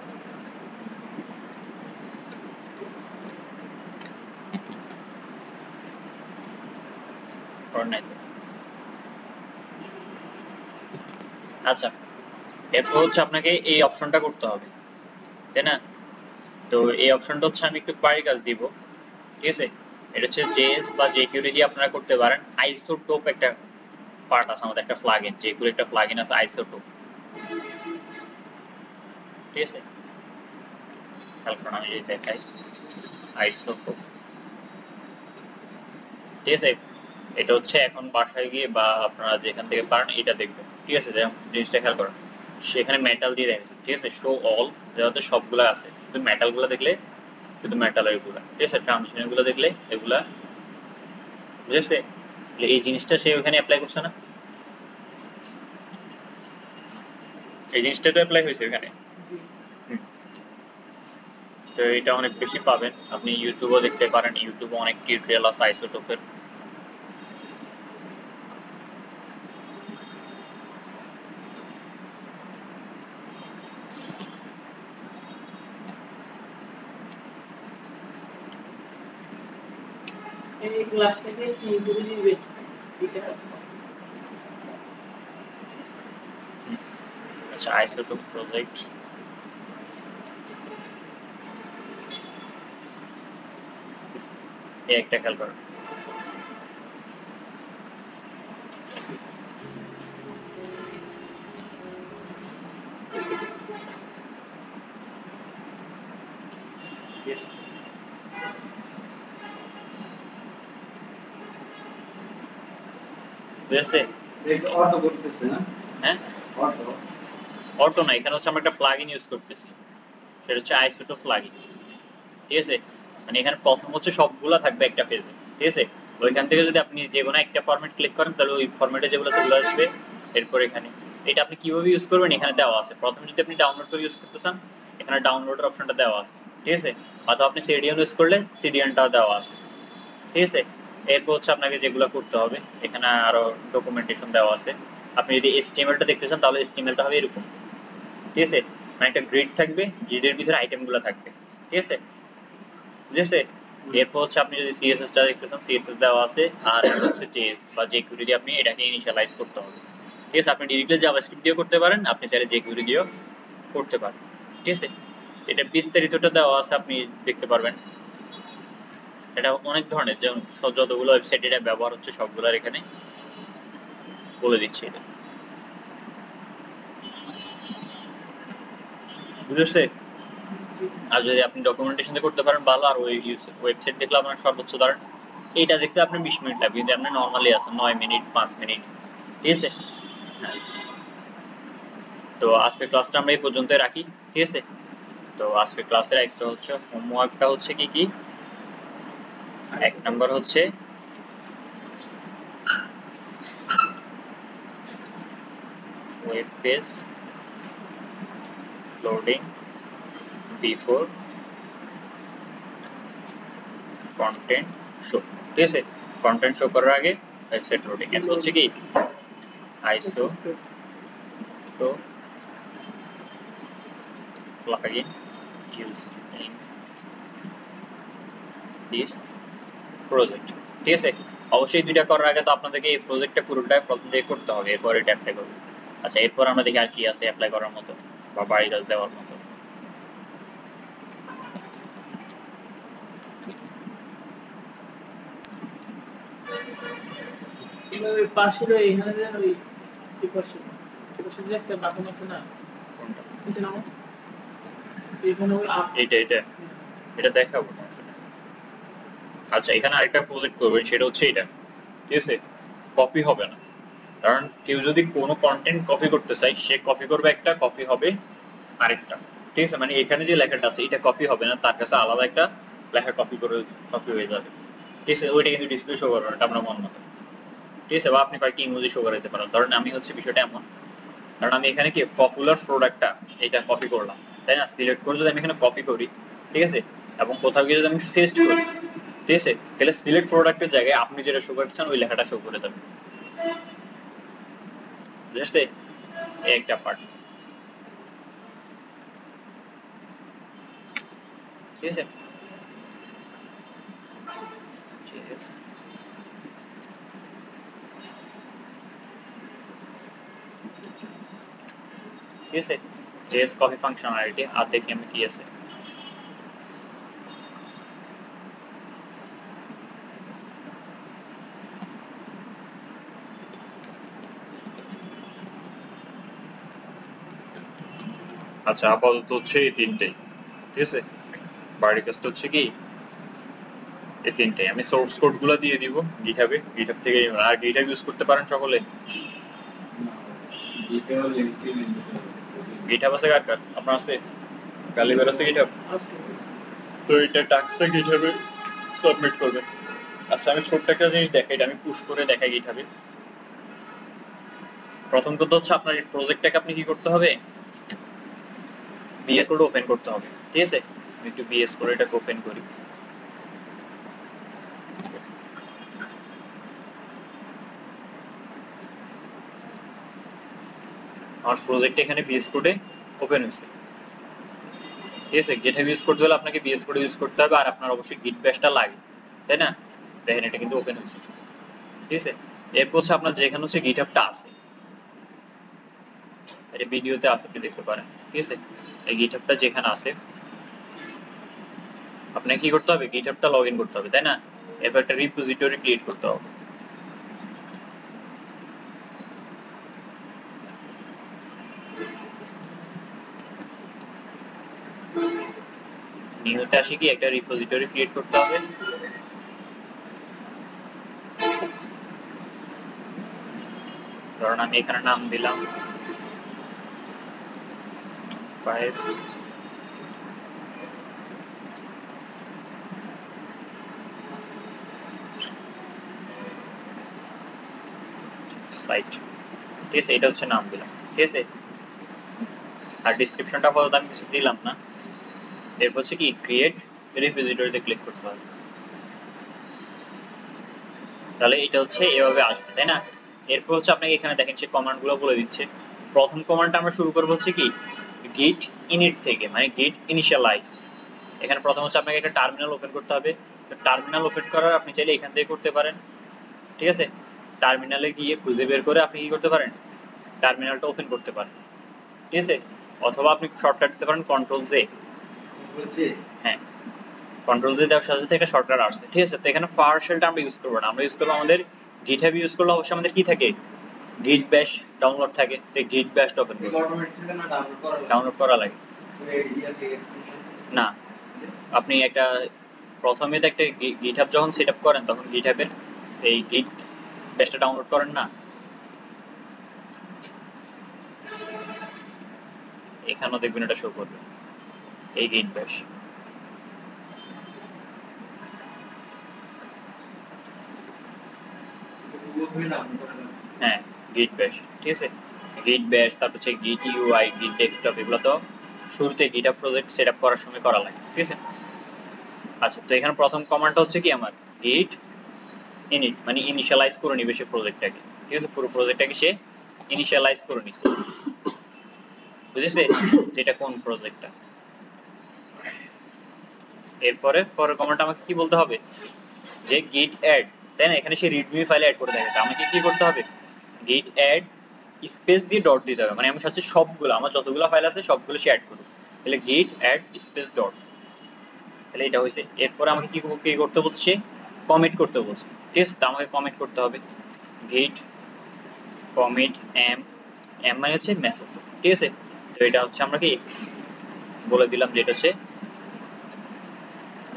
করে নাই তো। আচ্ছা, এরপর হচ্ছে আপনাকে এই অপশনটা করতে হবে, তাই না? তো এই অপশনটা হচ্ছে আমি একটু বাড়ি কাজ দিব, ঠিক আছে। এটা হচ্ছে জেএস বা জেকিউরি দিয়ে আপনারা করতে পারেন। আইসোটোপ একটা পার্ট আছে আমাদের, একটা প্লাগইন, জেকিউরি একটা প্লাগইন আছে আইসোটোপ, ঠিক আছে। খেয়াল করুন আমি যদি দেখাই আইসোটোপ, ঠিক আছে। এটা হচ্ছে এখন বাসায় গিয়ে বা আপনারা যেখান থেকে পারেন এটা দেখবেন, ঠিক আছে। জিনিসটা খেয়াল করেন, সেখানে মেটাল দিয়ে দেখেছে, ঠিক আছে। শো অল, যাতে সবগুলা আছে, শুধু মেটাল গুলো দেখলে শুধু মেটালের গুলা, ঠিক আছে। ট্রানজিশন গুলো দেখলে এগুলা, বুঝেছে। এই জিনিসটা সে ওখানে অ্যাপ্লাই করছে না, এই জিনিসটা তো অ্যাপ্লাই হয়েছে এখানে। তো এটা অনেক বেশি পাবেন, আপনি ইউটিউবেও দেখতে পারেন, ইউটিউবে অনেক টিউটোরিয়াল আছে আইসোটোপের। এই ক্লাসটাকে সেভ করে দিবে এটা আচ্ছা, আইসোটোপ প্রজেক্ট, এই একটা খেয়াল করেন। বুঝেছে? এটা অটো করতেছে না? হ্যাঁ, অটো অটো না, এখানে হচ্ছে আমরা একটা প্লাগইন ইউজ করতেছি, সেটা হচ্ছে আইসোটোপ প্লাগইন, ঠিক আছে। মানে এখানে প্রথম হচ্ছে সবগুলা থাকবে একটা পেজে, ঠিক আছে। ওইখান থেকে যদি আপনি যে কোনো একটা ফরম্যাট ক্লিক করেন তাহলে ওই ফরম্যাটে যেগুলো সেগুলো আসবে। এরপর এখানে এটা আপনি কিভাবে ইউজ করবেন এখানে দেওয়া আছে। প্রথমে যদি আপনি ডাউনলোড করে ইউজ করতে চান এখানে ডাউনলোডের অপশনটা দেওয়া আছে, ঠিক আছে। অথবা আপনি সিডিএন ইউজ করলে সিডিএনটাও দেওয়া আছে, ঠিক আছে। এরপর হচ্ছে আপনাকে যেগুলো করতে হবে এখানে আরো ডকুমেন্টেশন দেওয়া আছে। আপনি যদি এইচটিএমএলটা দেখতে চান তাহলে এইচটিএমএলটা হবে এরকম, ঠিক আছে। মানে একটা গ্রিড থাকবে, গ্রিডের ভিতরে আইটেমগুলো থাকবে, ঠিক আছে, বুঝেছে। এরপর হচ্ছে আপনি যদি সিএসএস টা দেখতে চান সিএসএস দেওয়া আছে, আর হচ্ছে জেএস বা জেকিউরি দিয়ে আপনি এটাকে ইনিশিয়ালাইজ করতে হবে, ঠিক আছে। আপনি ডিরেক্টলি জাভাস্ক্রিপ্ট দিয়ে করতে পারেন, আপনি চাইলে জেকিউরি দিয়েও করতে পারেন, ঠিক আছে। এটা বিস্তারিতটা দেওয়া আছে, আপনি দেখতে পারবেন। এটা অনেক ধরনের, যেমন যতগুলো ওয়েবসাইট এটা ব্যবহার হচ্ছে সবগুলোর এখানে বলে দিচ্ছি এটা, বুঝেছে। আর যদি আপনি ডকুমেন্টেশন করতে পারেন ভালো, আর ওই ওয়েবসাইট দেখলে আপনার সর্বোচ্চ ধরেন এইটা দেখতে আপনার 20 মিনিট লাগবে, কিন্তু আপনি নর্মালি আছেন 9 মিনিট 5 মিনিট, ঠিক আছে। হ্যাঁ, তো আজকের ক্লাসটা আমরা এই পর্যন্তই রাখি, ঠিক আছে। তো আজকের ক্লাসের একটা হচ্ছে হোমওয়ার্কটা হচ্ছে কি কি, এক নাম্বার হচ্ছে web page loading before content show, ঠিক আছে। কন্টেন্ট শো করার আগে ওয়েবসাইট লোডিং। এর হচ্ছে কি আইসো তো plugin used in this project, ঠিক আছে। অবশ্যই দুইটা করার আগে তো আপনাদেরকে এই প্রজেক্টটা পুরোটা প্রথম থেকে করতে হবে, এরপর এটা অ্যাপ্লাই করব। আচ্ছা, এরপর আমরা দেখি আর কি আছে অ্যাপ্লাই করার মতো বা বাড়ি কাজ দেওয়ার মতো। ওই পাশের ওই এখানে যেন ওই এই পাশে যে একটা বাটন আছে না, কোনটা? নিচে নামো, এখানে ওই এটা দেখাবো না আসলে। আচ্ছা, এখানে আরেকটা প্রজেক্ট করবেন, সেটা হচ্ছে এটা, ঠিক আছে। কপি হবে না, কারণ কেউ যদি কোনো কন্টেন্ট কপি করতে চায়, সে কপি করবে একটা, কপি হবে আরেকটা, ঠিক আছে। মানে এখানে যে লেখাটা আছে এটা কপি হবে না, তার কাছে আলাদা একটা লেখা কপি হয়ে যাবে, ঠিক আছে। ওইটা কিন্তু ডিসপ্লে শো করবে না, এটা আপনার মন মতো, ঠিক আছে। বা আপনি কয়েকটি ইমোজি শো করাতে পারেন। ধরেন আমি হচ্ছে বিষয়টা এমন, কারণ আমি এখানে কি পপুলার প্রোডাক্টটা এটা কপি করলাম, তাই না। সিলেক্ট করে যদি আমি এখানে কপি করি, ঠিক আছে, এবং কোথাও গিয়ে যদি আমি পেস্ট করি, ঠিক আছে, তাহলে সিলেক্ট প্রোডাক্টের জায়গায় আপনি যেটা শো করতে চান ওই লেখাটা শো করে দেবে, বুঝেছে। এই একটা পার্ট, ঠিক আছে। ঠিক আছে, ঠিক আছে। জেএস কপি ফাংশনালিটি আর দেখি আমি কি আছে। আচ্ছা, আপাতত হচ্ছে এই তিনটেই, ঠিক আছে। বাড়ির কাজটা হচ্ছে কি এই তিনটেই। আমি সোর্স কোড গুলো দিয়ে দিব গিটহাবে, গিটহাব থেকে। আর গিটহাব ইউজ করতে পারেন সকলে। গিটহাব আছে কার কার? আপনার আছে? গালিবের আছে গিটহাব? তো এটা টাস্কটা গিটহাবে সাবমিট করবেন। আচ্ছা, আমি ছোট্ট একটা জিনিস দেখাই, এটা আমি পুশ করে দেখাই গিটহাবে। প্রথম কথা হচ্ছে আপনার এই প্রজেক্টটাকে আপনি কি করতে হবে, বিএস কোড ওপেন করতে হবে, ঠিক আছে। আমি একটু বিএস কোড এটাকে ওপেন করি। আমার প্রজেক্ট এখানে বিএস কোডে ওপেন হয়েছে, ঠিক আছে। গিটহাব ইউজ করতে হলে আপনাকে বিএস কোড ইউজ করতে হবে, আর আপনার অবশ্যই গিট ব্যাশটা লাগে, তাই না। দেখেন এটা কিন্তু ওপেন হয়েছে, ঠিক আছে। এরপর হচ্ছে আপনার যেখানে হচ্ছে গিটহাবটা আছে, এটা ভিডিওতে আছে, আপনি দেখতে পারেন, ঠিক আছে। এই গিটহাবটা যেখানে আছে আপনাকে কি করতে হবে, গিটহাবটা লগ ইন করতে হবে, তাই না। এরপর একটা রিপোজিটরি ক্রিয়েট করতে হবে। নিউতে আসি কি একটা রিপোজিটরি ক্রিয়েট করতে হবে। ধরুন আমি এখানে নাম দিলাম 5 সাইট, ঠিক আছে। এটা হচ্ছে নাম দিলাম, ঠিক আছে। আর ডেসক্রিপশনটা আপাতত আমি কিছু দিলাম না। এরপর হচ্ছে কি ক্রিয়েট রিপোজিটরিতে ক্লিক করতে হবে। তাহলে এটা হচ্ছে এভাবে আসবে, তাই না। এরপর হচ্ছে আপনাকে এখানে দেখেন সে কমান্ডগুলো বলে দিচ্ছে। প্রথম কমান্ডটা আমরা শুরু করব হচ্ছে কি গিট ইনিট থেকে, মানে গিট ইনিশিয়ালাইজ। এখানে প্রথম হচ্ছে আপনাকে একটা টার্মিনাল ওপেন করতে হবে। তো টার্মিনাল ওপেন করার আপনি চাইলে এখান থেকে করতে পারেন, ঠিক আছে। টার্মিনালে গিয়ে খুঁজে বের করে আপনি কি করতে পারেন, টার্মিনালটা ওপেন করতে পারেন, ঠিক আছে। অথবা আপনি শর্টকাট দিতে পারেন কন্ট্রোল জে। হ্যাঁ, কন্ট্রোল জে দেওয়ার সাথে সাথে একটা শর্টকাট আসছে, ঠিক আছে। তো এখানে পাওয়ারশেলটা আমরা ইউজ করব না, আমরা ইউজ করব আমাদের গিটহাব ইউজ করলে অবশ্যই আমাদের কি থাকে, গিট ব্যাশ ডাউনলোড থাকে। তো গিট ব্যাশটা ওপেন করব, ডাউনলোড করা লাগে না। আপনি একটা প্রথমে তো একটা গিটহাব যখন সেটআপ করেন তখন গিটহাবের এই গিট ব্যাশটা ডাউনলোড করেন না, এখানেও দেখবেন এটা শো করবে এই গিট ব্যাশ। হ্যাঁ, গিট ব্যাশ, ঠিক আছে। গিট ব্যাশ, তারপর হচ্ছে গিট ইউআই, গিট ডেস্কটপ, এগুলো তো শুরুতে গিটহাব প্রজেক্ট সেটআপ করার সময় করা লাগে, ঠিক আছে। আচ্ছা, তো এখানে প্রথম কমান্ডটা হচ্ছে কি আমার গিট ইনিট, মানে ইনিশিয়ালাইজ করে নিবে সে প্রজেক্টটাকে, ঠিক আছে। পুরো প্রজেক্টটাকে সে ইনিশিয়ালাইজ করে নিচ্ছে, বুঝেছে যেটা কোন প্রজেক্টটা। এরপরে পরের কমান্ডটা আমাকে কি বলতে হবে, যে গিট অ্যাড, তাই না? এখানে সে রিডমি ফাইলে অ্যাড করে দেখাচ্ছে। আমাকে কি করতে হবে? গিট অ্যাড স্পেস দিয়ে ডট দিতে হবে, মানে আমি হচ্ছে সবগুলো আমার যতগুলো ফাইল আছে সবগুলো সে অ্যাড করবো। তাহলে গিট অ্যাড স্পেস ডট, তাহলে এটা হয়েছে। এরপর আমাকে কি করতে বলছে? কমিট করতে বলছে, ঠিক আছে? তো আমাকে কমিট করতে হবে গিট কমিট এম, এম মানে হচ্ছে মেসেজ, ঠিক আছে? তো এটা হচ্ছে আমরা কি বলে দিলাম যে এটা হচ্ছে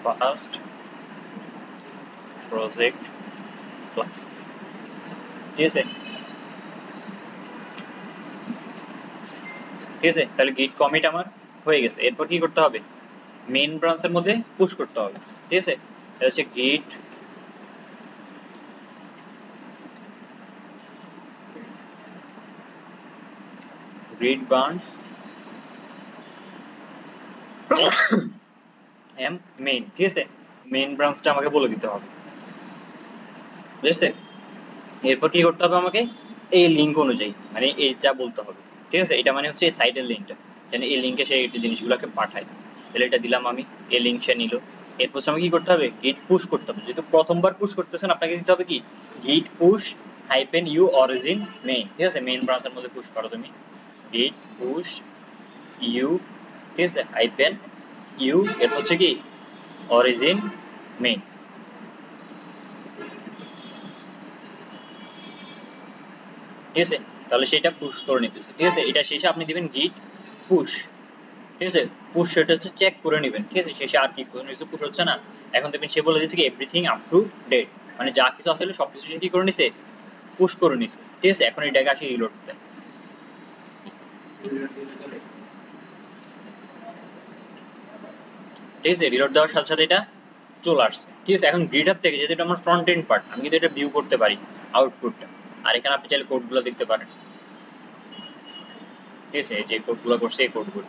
ফার্স্ট প্রজেক্ট ক্লাস, ঠিক আছে? ঠিক আছে, তাহলে গিট কমিট আমার হয়ে গেছে। এরপর কি করতে হবে? মেইন ব্রাঞ্চের মধ্যে পুশ করতে হবে, ঠিক আছে? এটা হচ্ছে গিট read branch এম মেইন, ঠিক আছে? মেইন ব্রাঞ্চটা আমাকে বলে দিতে হবে, বুঝেছে? এরপর কি করতে হবে আমাকে? এই লিংক অনুযায়ী মানে এইটা বলতে হবে, ঠিক আছে? এটা মানে হচ্ছে এই সাইটের লিংকটা, যেন এই লিংকে সেই জিনিসগুলোকে পাঠায়। তাহলে এটা দিলাম আমি, এই লিংক সে নিল। এরপর আমাকে কি করতে হবে? গিট পুশ করতে হবে। যেহেতু প্রথমবার পুশ করতেছেন আপনাকে দিতে হবে কি git push hyphen u origin main, ঠিক আছে? মেইন ব্রাঞ্চের মধ্যে পুশ করো তুমি, গিট পুশ ইউ, ঠিক আছে? হাইপেন ইউ, এরপর হচ্ছে কি অরিজিন মেইন, ঠিক আছে? তাহলে সেটা পুশ করে নিতেছে, ঠিক আছে? এটা শেষে আপনি দিবেন গিট পুশ, ঠিক আছে? পুশ সেটা হচ্ছে চেক করে নেবেন, ঠিক আছে? শেষে আর কি কোনো কিছু পুশ হচ্ছে না, এখন দেখবেন সে বলে দিচ্ছে কি এভরিথিং আপ টু ডেট, মানে যা কিছু আসলে সবকিছু সে কি করে নিছে? পুশ করে নিছে, ঠিক আছে? এখন এটাকে আসি রিলোড দেন, ঠিক আছে? রিলোড দেওয়ার সাথে সাথে এটা চলে আসছে, ঠিক আছে? এখন GitHub থেকে যেহেতু এটা আমার ফ্রন্ট এন্ড পার্ট, আমি কিন্তু এটা ভিউ করতে পারি আউটপুটটা, আর এখানে আপনি চাইলে কোডগুলো দেখতে পারেন, ঠিক আছে? এই যে কোডগুলো করছে এই কোডগুলো,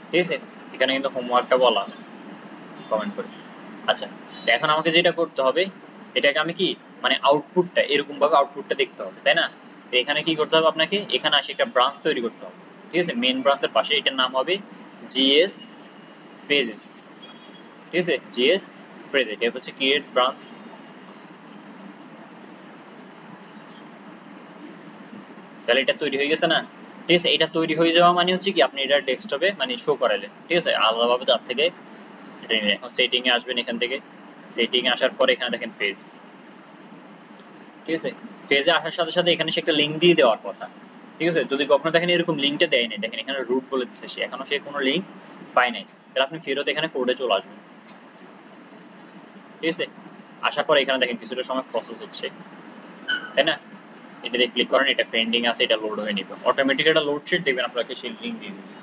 ঠিক আছে? এখানে কিন্তু হোমওয়ার্কটা বলা আছে কমেন্ট করে। আচ্ছা, তো এখন আমাকে যেটা করতে হবে, এটাকে আমি কি মানে আউটপুটটা এরকম ভাবে আউটপুটটা দেখতে হবে, তাই না? তো এখানে কি করতে হবে আপনাকে? এখানে আসে একটা ব্রাঞ্চ তৈরি করতে হবে, ঠিক আছে? মেইন ব্রাঞ্চের পাশে এটার নাম হবে জিএস ফেজেস, ঠিক আছে? জিএস ফেজেস, এটা হচ্ছে ক্রিয়েট ব্রাঞ্চ। তাহলে এটা তৈরি হয়ে গেছে না? ঠিক আছে, এটা তৈরি হয়ে যাওয়া মানে হচ্ছে কি আপনি এটা ডেস্কটপে মানে শো করালেন, ঠিক আছে? আলাদাভাবে তার থেকে এটা নিলেন। এখন সেটিং এ আসবেন, এখান থেকে সেটিং এ আসার পরে এখানে দেখেন ফেজ, ঠিক আছে? ফেজে আসার সাথে সাথে এখানে সে একটা লিংক দিয়ে দেওয়ার কথা, ঠিক আছে? যদি কখনো দেখেন এরকম লিংকটা দেয় নাই, দেখেন এখানে রুট বলে দিচ্ছে, সে এখনো সে কোনো লিংক পায় নাই, তাহলে আপনি ফেরত এখানে কোডে চলে আসবেন, ঠিক আছে? আসার পরে এখানে দেখেন কিছুটা সময় প্রসেস হচ্ছে, তাই না? এটাতে ক্লিক করেন, এটা পেন্ডিং আছে, এটা লোড হয়ে নেবে অটোমেটিক, এটা লোড শিট দেখবেন আপনাকে সেই লিংক দিয়ে দিবে।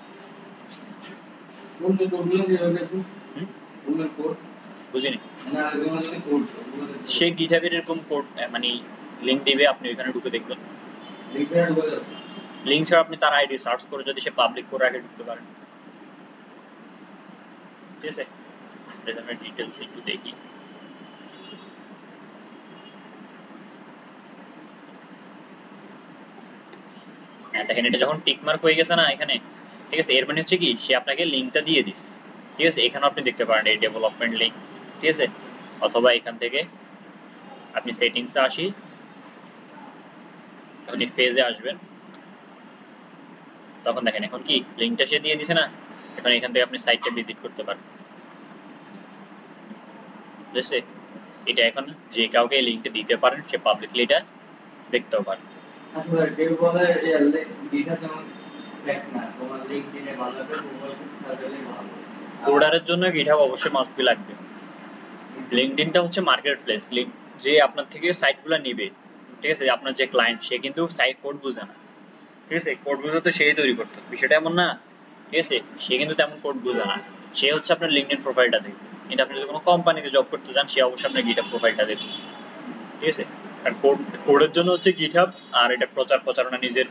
বুঝিনি, সে GitHub এর এরকম কোড মানে লিংক দিবে, আপনি ওখানে ঢুকে দেখবেন। লিংক ছাড়া আপনি তার আইডি সার্চ করে যদি সে পাবলিক করে রাখে ঢুকতে পারেন, ঠিক আছে? এটা আমরা ডিটেইলস একটু দেখি। হ্যাঁ, দেখেন এটা যখন টিক মার্ক হয়ে গেছে না এখানে, ঠিক আছে? এর মানে হচ্ছে কি সে আপনাকে লিংকটা দিয়ে দিছে, ঠিক আছে? এখানে আপনি দেখতে পারেন এই ডেভেলপমেন্ট লিংক, ঠিক আছে? অথবা এখান থেকে আপনি সেটিংসে আসি, আপনি ফেজে আসবেন, তখন দেখেন এখন কি লিংকটা সে দিয়ে দিছে না, এখন এখান থেকে আপনি সাইটটা ভিজিট করতে পারেন, বুঝছে? এটা এখন যে কাউকে এই লিংকটা দিতে পারেন, সে পাবলিকলি এটা দেখতেও পারে। আসলে কেউ বলে এই গিটার যেমন ফ্ল্যাট না, তোমার লিংকডইনে ভালো করে গুগল সার্চলে ভালো। কোডারের জন্য GitHub অবশ্যই মাস্ট বি লাগবে। লিংকডইনটা হচ্ছে মার্কেট প্লেস, যে আপনার থেকে সাইটগুলো নিবে, ঠিক আছে? আপনার যে ক্লায়েন্ট সে কিন্তু সাইট কোড বুঝে না, ঠিক আছে? কোড বুঝে তো সেই তৈরি করতে, বিষয়টা এমন না, ঠিক আছে? সে কিন্তু তেমন কোড বুঝে না, সে হচ্ছে আপনার লিংকডইন প্রোফাইলটা দেখবে। কিন্তু আপনি যদি কোনো কোম্পানিতে জব করতে চান, সে অবশ্যই আপনার GitHub প্রোফাইলটা দেখবে, ঠিক আছে? আর কোডের জন্য হচ্ছে GitHub, আর এটা প্রচার প্রচারণা নিজের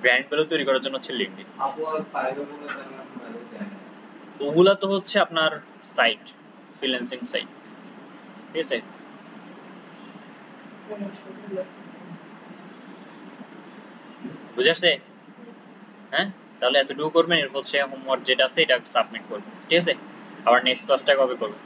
ব্র্যান্ড ভ্যালু তৈরি করার জন্য হচ্ছে লিংকডইন। আপওয়ার ফাইবারগুলো তেমন ভালো যায় না। ওগুলা তো হচ্ছে আপনার সাইট, ফ্রিল্যান্সিং সাইট, ঠিক আছে? বুঝে আসছে? হ্যাঁ, তাহলে এতটুকু করবেন, এরপর হচ্ছে হোমওয়ার্ক যেটা আছে এটা সাবমিট করবেন, ঠিক আছে? আবার নেক্সট ক্লাসটা কবে করবেন?